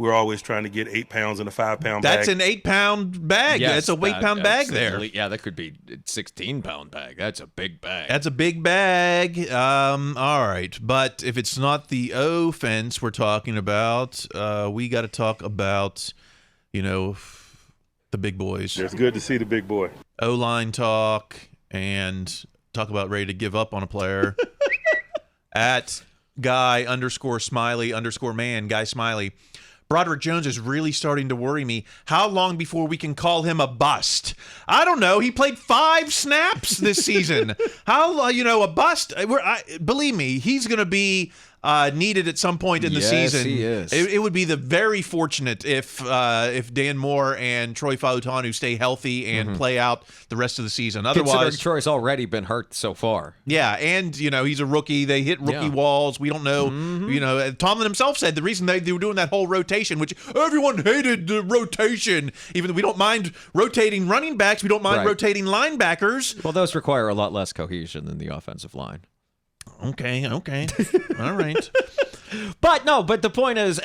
We're always trying to get 8 pounds in a 5-pound bag. That's an 8-pound bag. Yes, that's a weight-pound bag there. Yeah, that could be a 16-pound bag. That's a big bag. That's a big bag. All right. But if it's not the offense we're talking about, we got to talk about, the big boys. It's good to see the big boy. O-line talk and talk about ready to give up on a player. At guy_Smiley_man, Guy Smiley. Broderick Jones is really starting to worry me. How long before we can call him a bust? I don't know. He played 5 snaps this season. How, a bust? Believe me, he's going to be needed at some point in the season. He is. It would be the very fortunate if Dan Moore and Troy Fautanu stay healthy and play out the rest of the season. Otherwise, considering Troy's already been hurt so far. Yeah, and he's a rookie. They hit rookie walls. We don't know. Tomlin himself said the reason they were doing that whole rotation, which everyone hated the rotation. Even we don't mind rotating running backs, we don't mind rotating linebackers. Well, those require a lot less cohesion than the offensive line. Okay. All right. But the point is,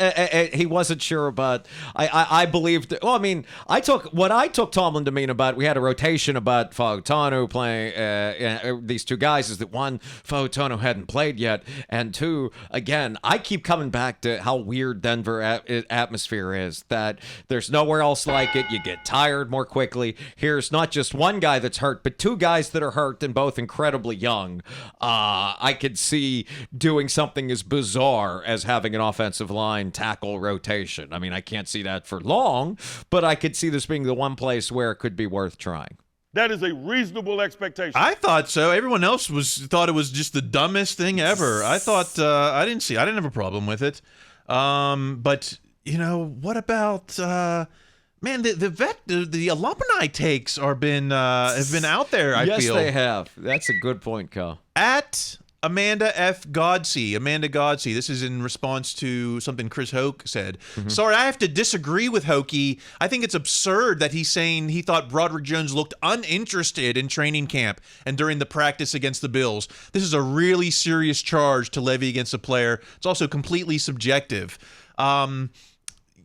he wasn't sure about. I believed. Well, I mean, I took Tomlin to mean about. We had a rotation about Fautanu playing. These 2 guys is that 1, Fautanu hadn't played yet, and 2, again, I keep coming back to how weird Denver atmosphere is. That there's nowhere else like it. You get tired more quickly. Here's not just 1 guy that's hurt, but 2 guys that are hurt and both incredibly young. I could see doing something as bizarre as having an offensive line tackle rotation. I mean, I can't see that for long, but I could see this being the one place where it could be worth trying. That is a reasonable expectation. I thought so. Everyone else thought it was just the dumbest thing ever. I thought I didn't have a problem with it. But what about man? The alumni takes have been out there. I feel. Yes, they have. That's a good point, Kyle. At Amanda Godsey. This is in response to something Chris Hoke said. Sorry, I have to disagree with Hokie. I think it's absurd that he's saying he thought Broderick Jones looked uninterested in training camp and during the practice against the Bills. This is a really serious charge to levy against a player. It's also completely subjective.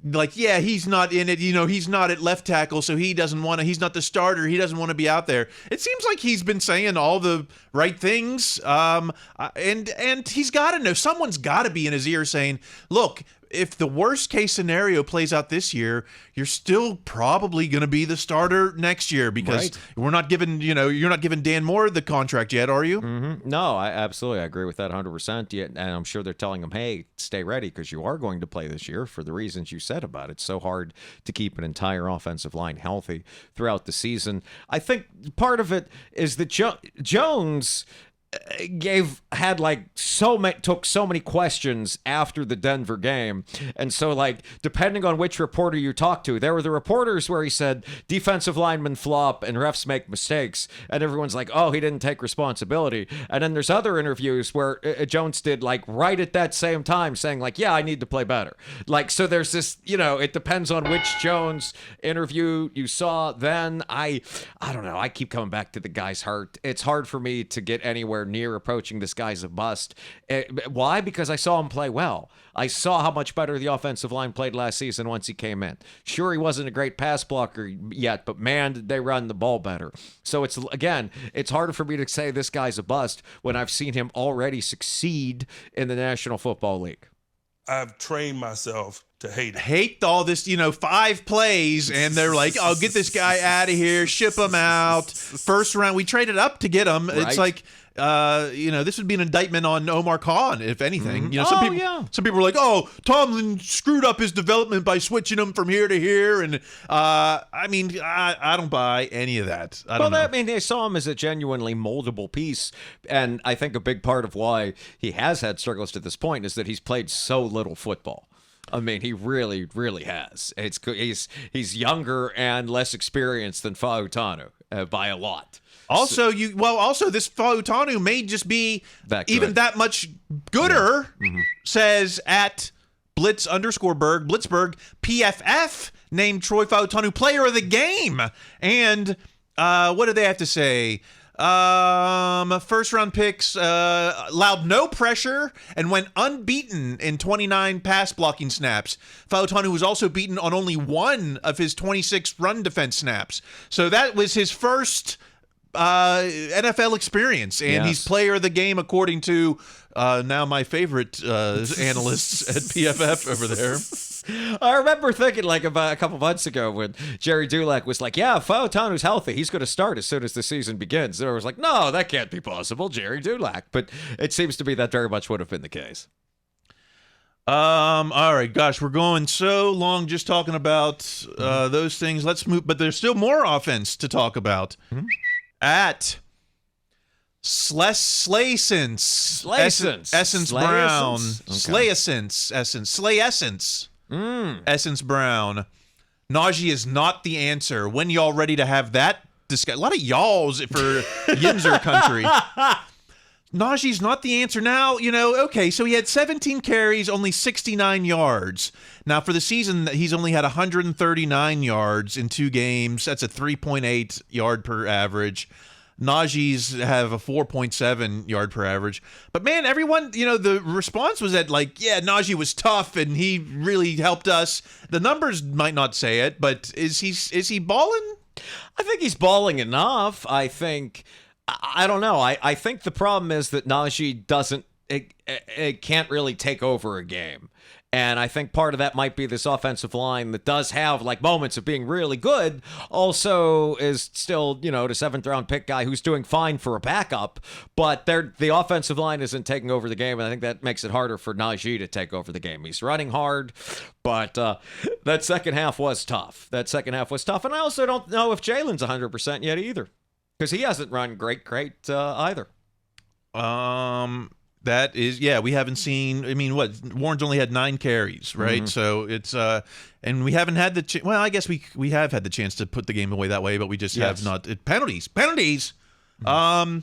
He's not in it. He's not at left tackle, so he's not the starter. He doesn't want to be out there. It seems like he's been saying all the right things. And he's got to know. Someone's got to be in his ear saying, look, if the worst case scenario plays out this year, you're still probably going to be the starter next year because we're not giving, you're not giving Dan Moore the contract yet, are you? No, I agree with that 100%. And I'm sure they're telling him, hey, stay ready because you are going to play this year for the reasons you said about it. It's so hard to keep an entire offensive line healthy throughout the season. I think part of it is that Jones took so many questions after the Denver game. And so, like, depending on which reporter you talk to, there were the reporters where he said defensive linemen flop and refs make mistakes, and everyone's like, oh, he didn't take responsibility. And then there's other interviews where Jones did, like, right at that same time saying, like, yeah, I need to play better. Like, so there's this, it depends on which Jones interview you saw. Then I don't know, I keep coming back to the guy's hurt. It's hard for me to get anywhere near approaching this guy's a bust. Why? Because I saw him play well. I saw how much better the offensive line played last season once he came in. Sure, he wasn't a great pass blocker yet, but man, did they run the ball better. So it's harder for me to say this guy's a bust when I've seen him already succeed in the National Football League. I've trained myself to hate it. Hate all this, 5 plays, and they're like, oh, get this guy out of here, ship him out. First round, we traded up to get him. Right. It's like, this would be an indictment on Omar Khan, if anything. Mm-hmm. Some people are like, oh, Tomlin screwed up his development by switching him from here to here. And I don't buy any of that. I don't know. They saw him as a genuinely moldable piece. And I think a big part of why he has had struggles to this point is that he's played so little football. I mean, he really, really has. He's younger and less experienced than Fautanu by a lot. Also, this Fautanu may just be that much gooder. Mm-hmm. Says at Blitzberg PFF named Troy Fautanu player of the game. And what do they have to say? First round picks allowed no pressure and went unbeaten in 29 pass blocking snaps. Fautanu was also beaten on only 1 of his 26 run defense snaps. So that was his first NFL experience, and he's player of the game according to now my favorite analysts at PFF over there. I remember thinking, like, about a couple months ago when Jerry Dulac was like, yeah, Fautanu's healthy. He's going to start as soon as the season begins. And I was like, no, that can't be possible, Jerry Dulac. But it seems to be that very much would have been the case. All right, gosh, we're going so long just talking about those things. Let's move, but there's still more offense to talk about. Mm-hmm. At Essence Brown. Essence Brown. Najee is not the answer. When y'all ready to have that discussion? A lot of y'alls for Yinzer country. Najee's not the answer. Now, okay, so he had 17 carries, only 69 yards. Now, for the season, he's only had 139 yards in 2 games. That's a 3.8 yard per average. Najee's have a 4.7 yard per average. But, man, everyone, the response was that, like, yeah, Najee was tough and he really helped us. The numbers might not say it, but is he balling? I think he's balling enough. I don't know. I think the problem is that Najee it can't really take over a game. And I think part of that might be this offensive line that does have, like, moments of being really good, also is still, the 7th-round pick guy who's doing fine for a backup, but the offensive line isn't taking over the game, and I think that makes it harder for Najee to take over the game. He's running hard, but that second half was tough. And I also don't know if Jalen's 100% yet either, because he hasn't run great either. That is, we haven't seen, Warren's only had 9 carries, right? Mm-hmm. So it's, and we haven't had I guess we have had the chance to put the game away that way, but we just have not. Penalties. Mm-hmm.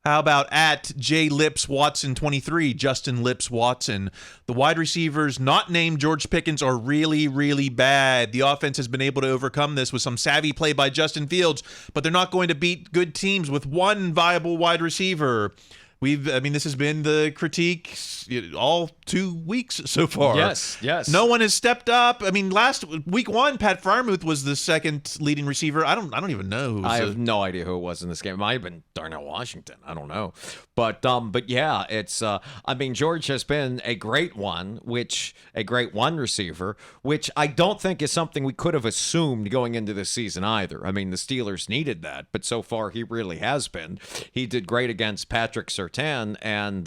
How about at J Lips Watson 23, Justin Lips Watson? The wide receivers not named George Pickens are really, really bad. The offense has been able to overcome this with some savvy play by Justin Fields, but they're not going to beat good teams with one viable wide receiver. This has been the critique all 2 weeks so far. Yes. No one has stepped up. Last week 1, Pat Freiermuth was the second leading receiver. I don't even know. I have no idea who it was in this game. It might have been Darnell Washington. I don't know. But yeah, it's George has been a great one receiver, which I don't think is something we could have assumed going into this season either. The Steelers needed that, but so far he really has been. He did great against Patrick Surtain. Surtain, and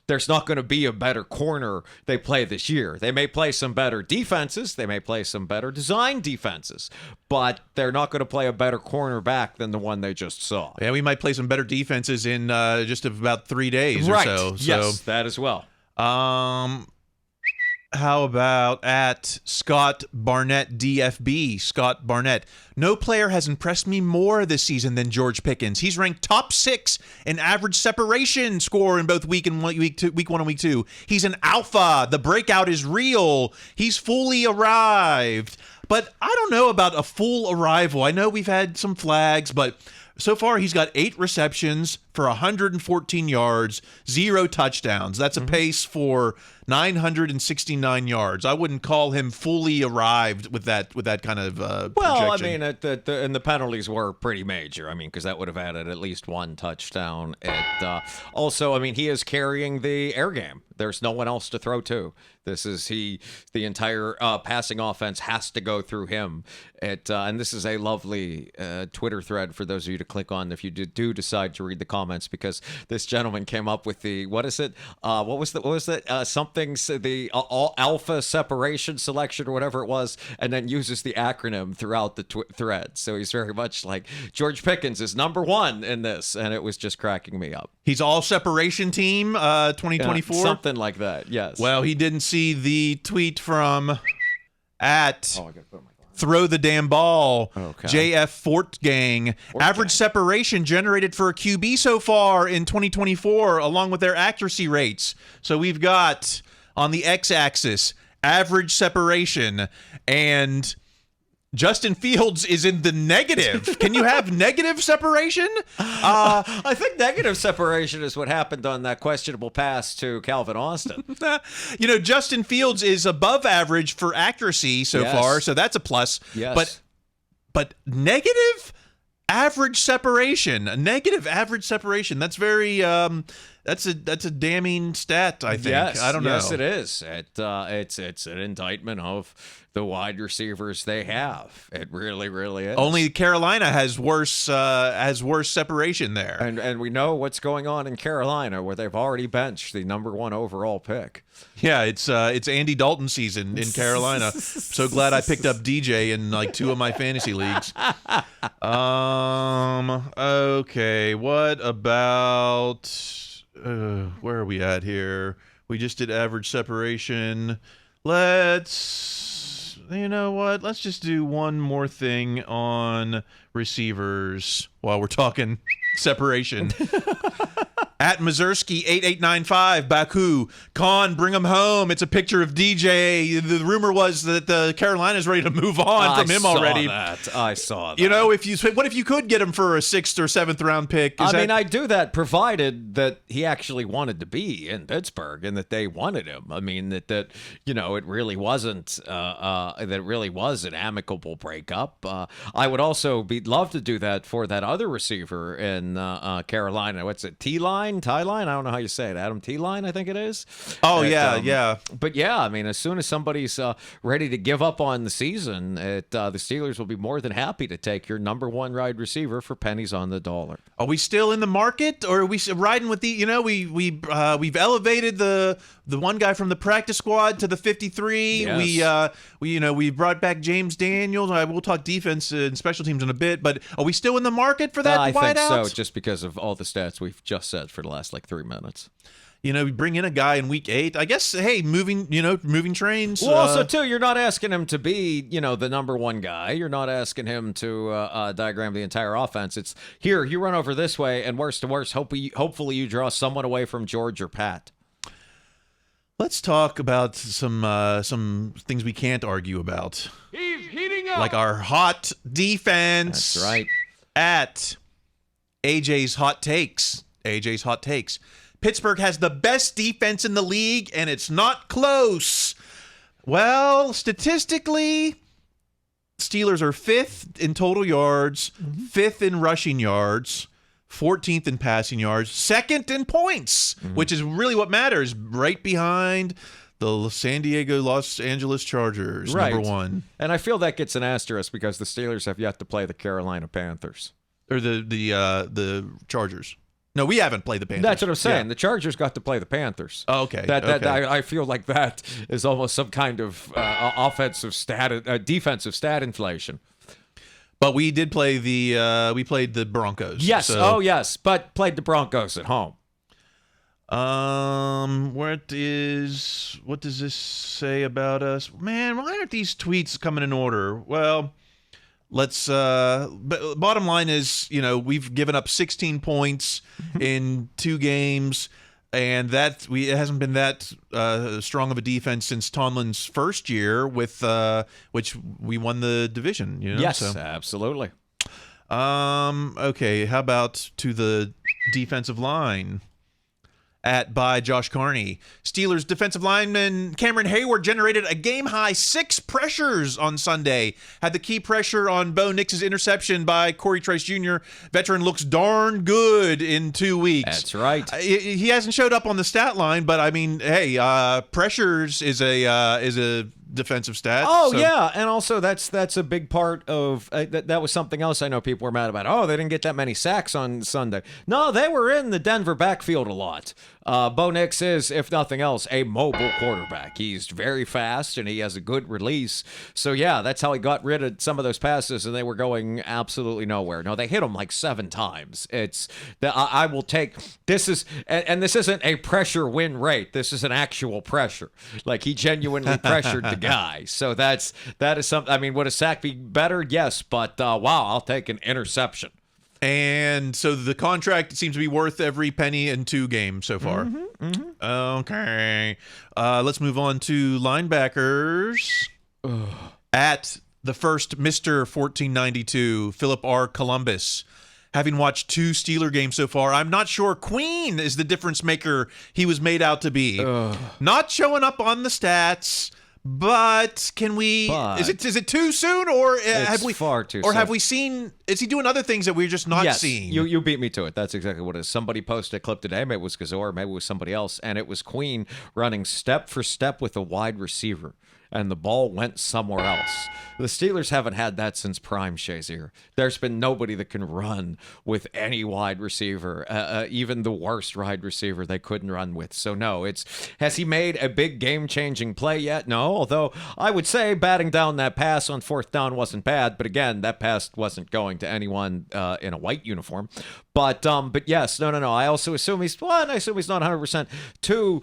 there's not going to be a better corner they play this year. They may play some better defenses, they may play some better design defenses, but they're not going to play a better cornerback than the one they just saw. Yeah, we might play some better defenses in just about 3 days or so. Yes, that as well. How about at Scott Barnett DFB? Scott Barnett. No player has impressed me more this season than George Pickens. He's ranked top 6 in average separation score in both week 1 and week 2. He's an alpha. The breakout is real. He's fully arrived. But I don't know about a full arrival. I know we've had some flags, but so far he's got 8 receptions for 114 yards, 0 touchdowns. That's a pace for 969 yards. I wouldn't call him fully arrived with that kind of well, projection. I mean, and the penalties were pretty major. I mean, because that would have added at least 1 touchdown. Also, I mean, he is carrying the air game. There's no one else to throw to. The entire passing offense has to go through him. And this is a lovely Twitter thread for those of you to click on if you do decide to read the comments, because this gentleman came up with the, what is it? What was that? The alpha separation selection or whatever it was, and then uses the acronym throughout the thread. So he's very much like George Pickens is number 1 in this, and it was just cracking me up. He's all separation team 2024? Something like that, yes. Well, he didn't see the tweet from at Throw the Damn Ball, JF Fort Gang. Average separation generated for a QB so far in 2024, along with their accuracy rates. So we've got on the x-axis average separation, and Justin Fields is in the negative. Can you have negative separation? I think negative separation is what happened on that questionable pass to Calvin Austin. Justin Fields is above average for accuracy so far, so that's a plus. Yes. But negative average separation, that's very that's a damning stat, I think. Yes, I don't know. Yes, it is. It's an indictment of the wide receivers they have. It really, really is. Only Carolina has worse separation there. And we know what's going on in Carolina, where they've already benched the number 1 overall pick. Yeah, it's Andy Dalton season in Carolina. So glad I picked up DJ in like 2 of my fantasy leagues. Okay, what about where are we at here? We just did average separation. Let's just do one more thing on receivers while we're talking separation. At Mazursky 8895, Baku, Khan, bring him home. It's a picture of DJ. The rumor was that Carolina's ready to move on from him already. I saw that. What if you could get him for a 6th or 7th round pick? I'd do that provided that he actually wanted to be in Pittsburgh and that they wanted him. I mean, it really wasn't, that it really was an amicable breakup. I would also love to do that for that other receiver in Carolina. What's it, T-Line? I don't know how you say it. Adam T-Line, I think it is. Oh, yeah. But yeah, I mean, as soon as somebody's ready to give up on the season, the Steelers will be more than happy to take your number 1 wide receiver for pennies on the dollar. Are we still in the market, or are we riding with the? We've elevated the one guy from the practice squad to the 53. Yes. We brought back James Daniels. We'll talk defense and special teams in a bit, but are we still in the market for that? I think so, just because of all the stats we've just said for the last 3 minutes. We bring in a guy in week 8. I guess, hey, moving trains. Well, also, too, you're not asking him to be, the number 1 guy. You're not asking him to diagram the entire offense. It's, here, you run over this way, and worst to worst, hopefully you draw someone away from George or Pat. Let's talk about some things we can't argue about. He's heating up. Like our hot defense. That's right. At AJ's Hot Takes. Pittsburgh has the best defense in the league, and it's not close. Well, statistically, Steelers are 5th in total yards, 5th in rushing yards, 14th in passing yards, 2nd in points, which is really what matters, right behind the San Diego Los Angeles Chargers, right. number 1. And I feel that gets an asterisk because the Steelers have yet to play the Carolina Panthers. Or the Chargers. No, we haven't played the Panthers. That's what I'm saying. Yeah. The Chargers got to play the Panthers. Oh, okay. I feel like that is almost some kind of defensive stat inflation. But we did play we played the Broncos. Yes. So. Yes. But played the Broncos at home. What does this say about us? Man, why aren't these tweets coming in order? Well, let's bottom line is, we've given up 16 points in 2 games, and it hasn't been that strong of a defense since Tomlin's first year with which we won the division, Yes, absolutely. Okay, how about to the defensive line? By Josh Carney. Steelers defensive lineman Cameron Hayward generated a game-high 6 pressures on Sunday. Had the key pressure on Bo Nix's interception by Corey Trice Jr. Veteran looks darn good in 2 weeks. That's right. He hasn't showed up on the stat line, but I mean, hey, pressures is a defensive stat. Oh, yeah, and also that's a big part of that was something else I know people were mad about. Oh, they didn't get that many sacks on Sunday. No, they were in the Denver backfield a lot. Bo Nix is, if nothing else, a mobile quarterback. He's very fast, and he has a good release. So, yeah, that's how he got rid of some of those passes, and they were going absolutely nowhere. No, they hit him like 7 times. I will take this is, and this isn't a pressure win rate. This is an actual pressure. Like, he genuinely pressured the guy. So that is something. I mean, would a sack be better? Yes, but wow, I'll take an interception. And so the contract seems to be worth every penny in 2 games so far. Okay. Let's move on to linebackers. At the first Mr. 1492, Philip R. Columbus. Having watched 2 Steeler games so far, I'm not sure Queen is the difference maker he was made out to be. Not showing up on the stats. But can we? Is it too soon, or have we far too? Or soon. have we seen? Is he doing other things that we're just not seeing? You beat me to it. That's exactly what it is. Somebody posted a clip today. Maybe it was Gazor, maybe it was somebody else, and it was Queen running step for step with a wide receiver, and the ball went somewhere else. The Steelers haven't had that since Prime Shazier. There's been nobody that can run with any wide receiver, even the worst wide receiver they couldn't run with. So no, has he made a big game-changing play yet? No, although I would say batting down that pass on 4th down wasn't bad, but again, that pass wasn't going to anyone in a white uniform. But yes, no. I also assume he's not 100%. 2,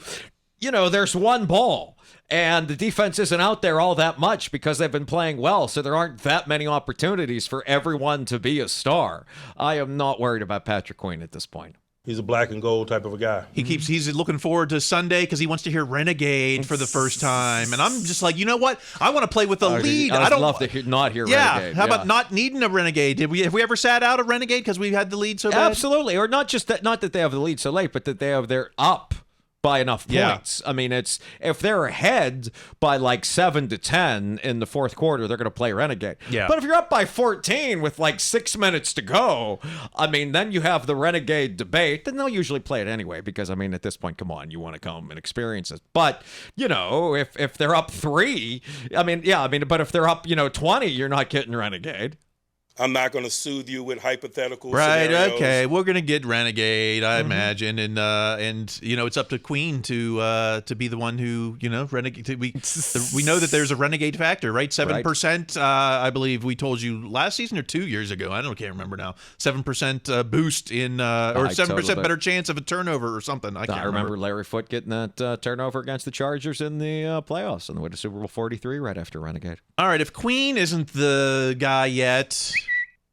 there's one ball. And the defense isn't out there all that much because they've been playing well, so there aren't that many opportunities for everyone to be a star. I am not worried about Patrick Queen at this point. He's a black and gold type of a guy. He's looking forward to Sunday because he wants to hear Renegade for the first time. And I'm just like, you know what? I want to play with a lead. I don't love to not hear Renegade. How about not needing a Renegade? Have we ever sat out a Renegade because we had the lead so bad? Absolutely. Or not that they have the lead so late, but that they're up by enough points. I mean, if they're ahead by like 7-10 in the 4th quarter, they're going to play Renegade. Yeah. But if you're up by 14 with like 6 minutes to go, I mean, then you have the Renegade debate. Then they'll usually play it anyway because, I mean, at this point, come on, you want to come and experience it. But, if they're up 3, but if they're up, 20, you're not getting Renegade. I'm not going to soothe you with hypothetical right, scenarios. Okay. We're going to get Renegade, I imagine. And it's up to Queen to be the one who, Renegade. We know that there's a Renegade factor, right? 7%, I believe we told you last season or 2 years ago. I can't remember now. 7% boost in, or 7% better chance of a turnover or something. I remember Larry Foote getting that turnover against the Chargers in the playoffs on the way to Super Bowl 43 right after Renegade. All right. If Queen isn't the guy yet,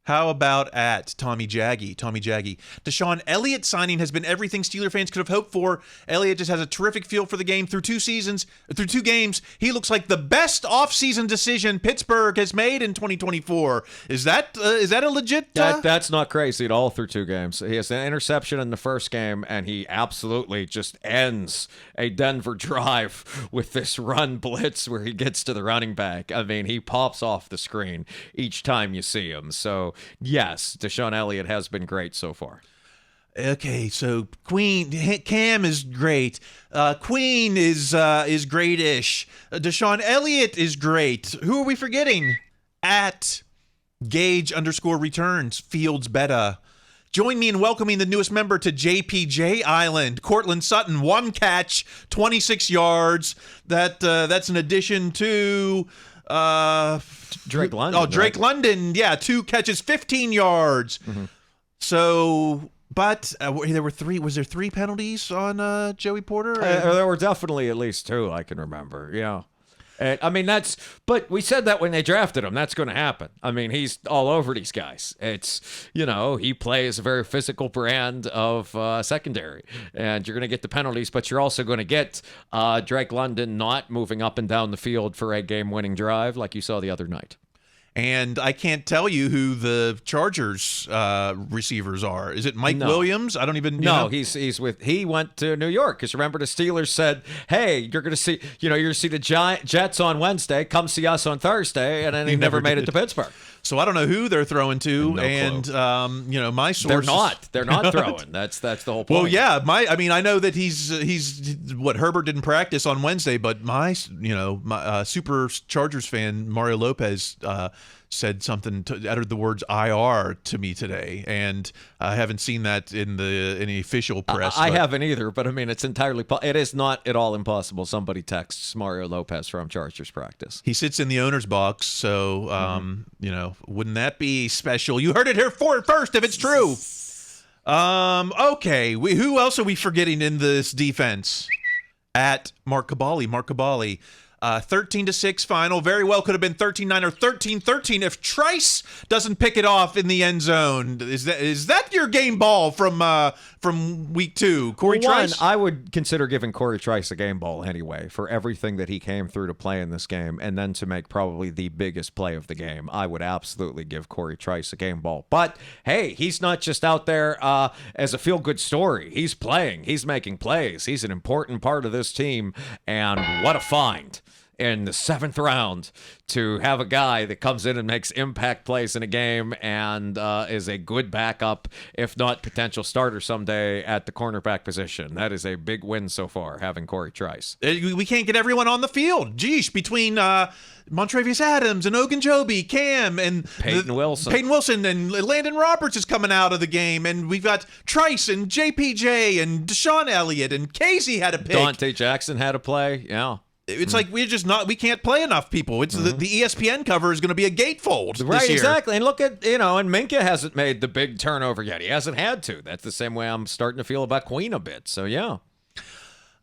how about at Tommy Jaggy? Deshaun Elliott signing has been everything Steeler fans could have hoped for. Elliott just has a terrific feel for the game through 2 games. He looks like the best offseason decision Pittsburgh has made in 2024. Is that a legit? That's not crazy at all through 2 games. He has an interception in the first game, and he absolutely just ends a Denver drive with this run blitz where he gets to the running back. I mean, he pops off the screen each time you see him. So yes, Deshaun Elliott has been great so far. Okay, so Cam is great. Queen is great-ish. Deshaun Elliott is great. Who are we forgetting? At Gage_returns, Fields Beta. Join me in welcoming the newest member to JPJ Island, Cortland Sutton. 1 catch, 26 yards. That's an addition to Drake London. Oh, Drake London. Yeah, 2 catches, 15 yards. So, but there were 3. Was there 3 penalties on Joey Porter? There were definitely at least 2 I can remember. Yeah. And, I mean, but we said that when they drafted him, that's going to happen. I mean, he's all over these guys. It's, he plays a very physical brand of secondary, and you're going to get the penalties, but you're also going to get Drake London not moving up and down the field for a game-winning drive like you saw the other night. And I can't tell you who the Chargers receivers are. Is it Mike Williams? I don't even know. He went to New York because remember the Steelers said, "Hey, you're going to see the Jets on Wednesday. Come see us on Thursday," and then he never made it to Pittsburgh. So I don't know who they're throwing to, my sources they're not throwing. That's the whole point. Well, yeah, I know that he's Herbert didn't practice on Wednesday, but my super Chargers fan Mario Lopez said something, uttered the words IR to me today, and I haven't seen that in the official press. I haven't either, but I mean, it is not at all impossible somebody texts Mario Lopez from Chargers practice. He sits in the owner's box, so wouldn't that be special? You heard it here first if it's true. Okay, who else are we forgetting in this defense? At Mark Cabali. 13-6 final. Very well could have been 13-9 or 13-13 if Trice doesn't pick it off in the end zone. Is that your game ball from week 2, Corey Trice? I would consider giving Corey Trice a game ball anyway for everything that he came through to play in this game, and then to make probably the biggest play of the game. I would absolutely give Corey Trice a game ball. But hey, he's not just out there as a feel-good story. He's playing. He's making plays. He's an important part of this team, and what a find in the 7th round to have a guy that comes in and makes impact plays in a game and is a good backup, if not potential starter someday at the cornerback position. That is a big win so far, having Corey Trice. We can't get everyone on the field. Geesh, between Montrevious Adams and Ogunjobi, Cam, and Peyton Wilson, and Landon Roberts is coming out of the game, and we've got Trice and JPJ and Deshaun Elliott, and Casey had a pick. Dante Jackson had a play, yeah. It's like we can't play enough people. It's the ESPN cover is going to be a gatefold right, this year. Exactly. And look at, and Minka hasn't made the big turnover yet. He hasn't had to. That's the same way I'm starting to feel about Queen a bit. So, yeah.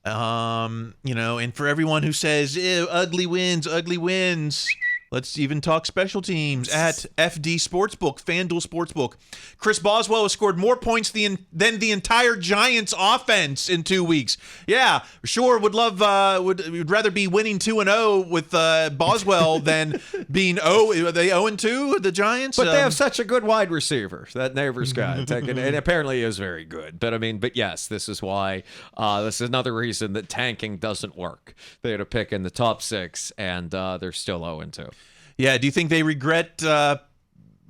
And for everyone who says, ew, ugly wins, let's even talk special teams at FD Sportsbook, FanDuel Sportsbook. Chris Boswell has scored more points than the entire Giants offense in 2 weeks. Yeah, sure, would rather be winning 2-0 with Boswell than being are they 0-2, the Giants? But they have such a good wide receiver, that Neighbors guy. And apparently he is very good. But yes, this is why, this is another reason that tanking doesn't work. They had a pick in the top 6, and they're still 0-2. Yeah, do you think they regret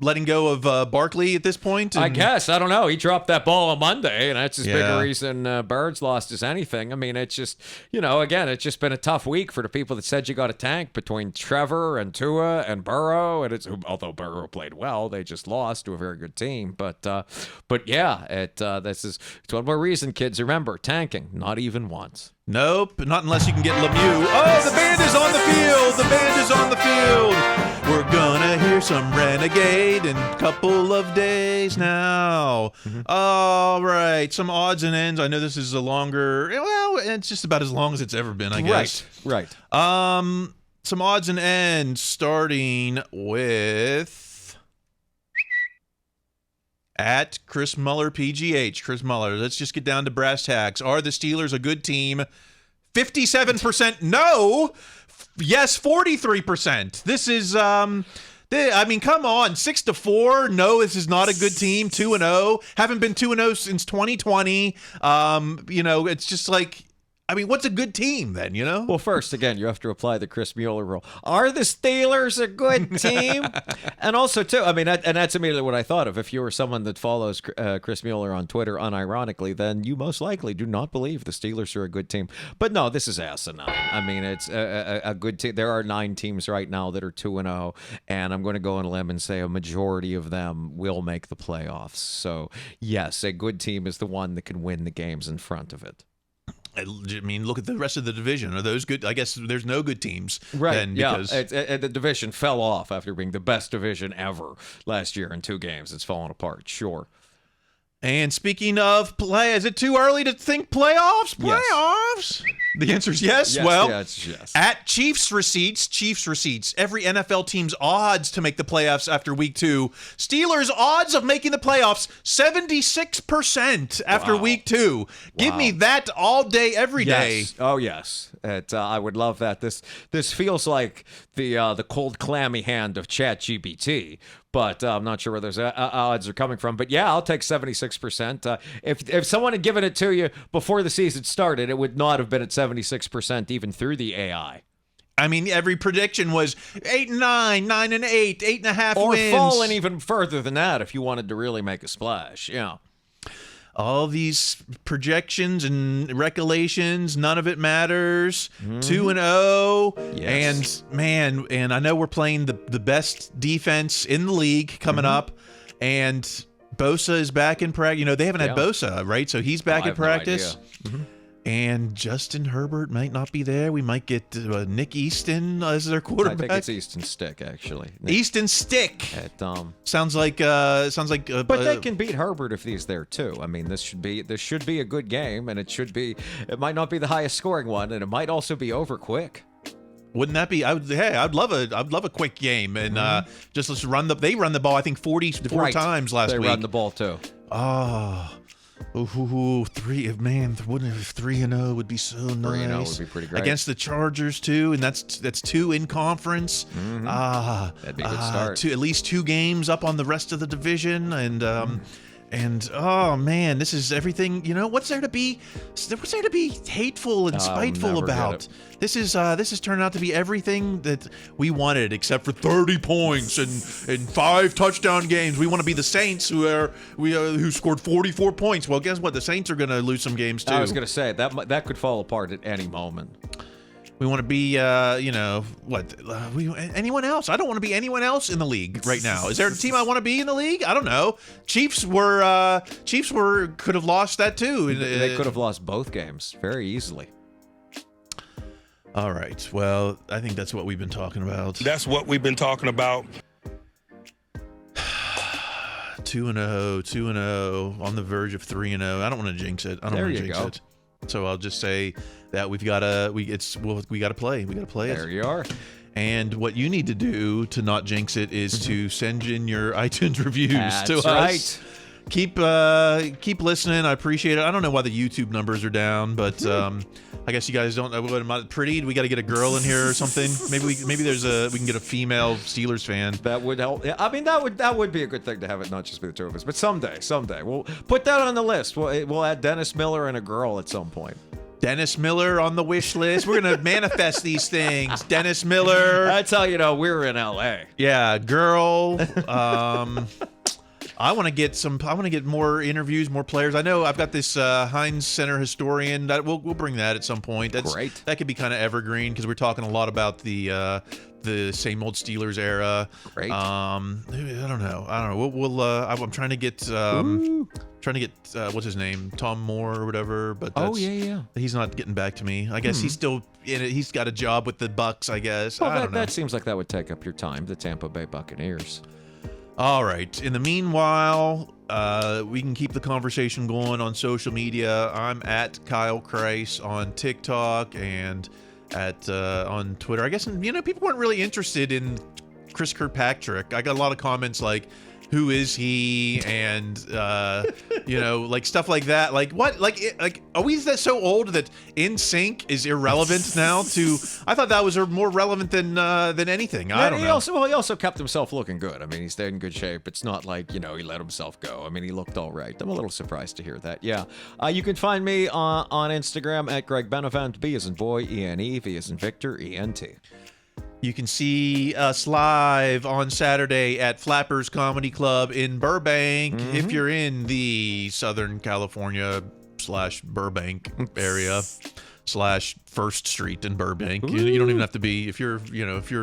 letting go of Barkley at this point? I guess. I don't know. He dropped that ball on Monday, and that's as big a reason Birds lost as anything. I mean, it's just, again, it's just been a tough week for the people that said you got a tank between Trevor and Tua and Burrow. And although Burrow played well, they just lost to a very good team. But yeah, it's one more reason, kids. Remember, tanking, not even once. Nope, not unless you can get Lemieux. Oh, the band is on the field. The band is on the field. We're gonna hear some Renegade in a couple of days now. All right, some odds and ends. I know this is a longer, it's just about as long as it's ever been, I guess. Right. Some odds and ends, starting with at Chris Muller PGH. Chris Muller, let's just get down to brass tacks. Are the Steelers a good team? 57% no. Yes, 43%. This is come on, 6-4. No, this is not a good team. 2-0. Haven't been 2-0 since 2020. It's just like I mean, what's a good team then, you know? Well, first, again, you have to apply the Chris Mueller rule. Are the Steelers a good team? And also, too, I mean, and that's immediately what I thought of. If you were someone that follows Chris Mueller on Twitter unironically, then you most likely do not believe the Steelers are a good team. But no, this is asinine. I mean, it's a good team. There are 9 teams right now that are 2-0, and I'm going to go on a limb and say a majority of them will make the playoffs. So, yes, a good team is the one that can win the games in front of it. I mean, look at the rest of the division. Are those good? I guess there's no good teams. Right, then yeah. Because The division fell off after being the best division ever last year in 2 games. It's fallen apart, sure. And speaking of play, is it too early to think playoffs? Yes. Playoffs? The answer is yes. Yes, Well, yes. at Chiefs receipts, every NFL team's odds to make the playoffs after week 2. Steelers' odds of making the playoffs, 76% after week 2. Give me that all day, every day. Yes. Oh, yes. I would love that. This feels like the cold, clammy hand of ChatGPT, but I'm not sure where those odds are coming from. But yeah, I'll take 76%. If someone had given it to you before the season started, it would not have been at 76% even through the AI. I mean, every prediction was 8-9, 9-8, 8.5 or wins. Or falling even further than that if you wanted to really make a splash. Yeah. All these projections and recollections, none of it matters. 2-0. Yes. And I know we're playing the best defense in the league coming up, and Bosa is back in practice. You know, they haven't had Bosa, right? So he's back in practice. And Justin Herbert might not be there. We might get Nick Easton as their quarterback. I think it's Easton Stick, actually. Easton Stick. Sounds like. But they can beat Herbert if he's there too. I mean, this should be a good game, and it might not be the highest scoring one, and it might also be over quick. Wouldn't that be? I'd love a quick game, and just let's run the. They run the ball, I think 44 times last week. They run the ball too. Oh. Ooh, 3-0 would be so nice. 3-0 would be pretty great. Against the Chargers too, and that's 2 in conference. That'd be a good start. At least 2 games up on the rest of the division, and oh man, this is everything. You know, what's there to be hateful and spiteful about? This is turning out to be everything that we wanted, except for 30 points and 5 touchdown games. We want to be the Saints who scored 44 points. Well, guess what? The Saints are going to lose some games too. I was going to say that could fall apart at any moment. We want to be, anyone else? I don't want to be anyone else in the league right now. Is there a team I want to be in the league? I don't know. Chiefs could have lost that too. They could have lost both games very easily. All right. Well, I think that's what we've been talking about. 2-0, on the verge of 3-0. I don't want to jinx it. So I'll just say that we gotta play. We gotta play it. There you are. And what you need to do to not jinx it is to send in your iTunes reviews to us. Right. Keep listening. I appreciate it. I don't know why the YouTube numbers are down, but I guess you guys don't know what am pretty. We got to get a girl in here or something. Maybe we can get a female Steelers fan. That would help. Yeah, I mean that would be a good thing to have it not just be the two of us, but someday we'll put that on the list. We'll add Dennis Miller and a girl at some point. Dennis Miller on the wish list. We're gonna manifest these things. Dennis Miller. That's how you know we're in LA. Yeah, girl. I want to get more interviews, more players. I know I've got this Heinz Center historian. That we'll bring that at some point. That's great. That could be kind of evergreen because we're talking a lot about the same old Steelers era. Great. I don't know. I'm trying to get what's his name, Tom Moore or whatever. But he's not getting back to me. I guess he's still in it. He's got a job with the Bucks. I guess. Well, I don't know. That seems like that would take up your time. The Tampa Bay Buccaneers. All right. In the meanwhile, we can keep the conversation going on social media. I'm at Kyle Kreis on TikTok and on Twitter. I guess people weren't really interested in Chris Kirkpatrick. I got a lot of comments like, who is he, and like stuff like that. Like what? Like are we that so old that In Sync is irrelevant now? I thought that was more relevant than anything. I don't know. He also kept himself looking good. I mean, he stayed in good shape. It's not like he let himself go. I mean, he looked all right. I'm a little surprised to hear that. Yeah, you can find me on Instagram at Greg Benevent. B as in boy, E-N-E, V as in Victor, E-N-T. You can see us live on Saturday at Flappers Comedy Club in Burbank if you're in the Southern California / Burbank area / First Street in Burbank. You don't even have to be if you're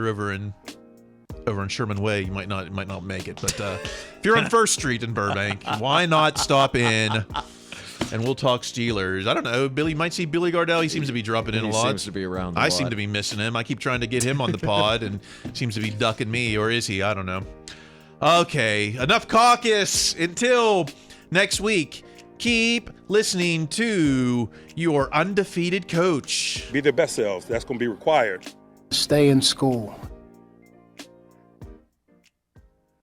over in Sherman Way, you might not make it. But if you're on First Street in Burbank, why not stop in? And we'll talk Steelers. I don't know. Billy might see Billy Gardell. He seems to be dropping in a lot. He seems to be around a lot. I seem to be missing him. I keep trying to get him on the pod, and seems to be ducking me. Or is he? I don't know. Okay, enough caucus. Until next week, keep listening to your undefeated coach. Be their best selves. That's going to be required. Stay in school.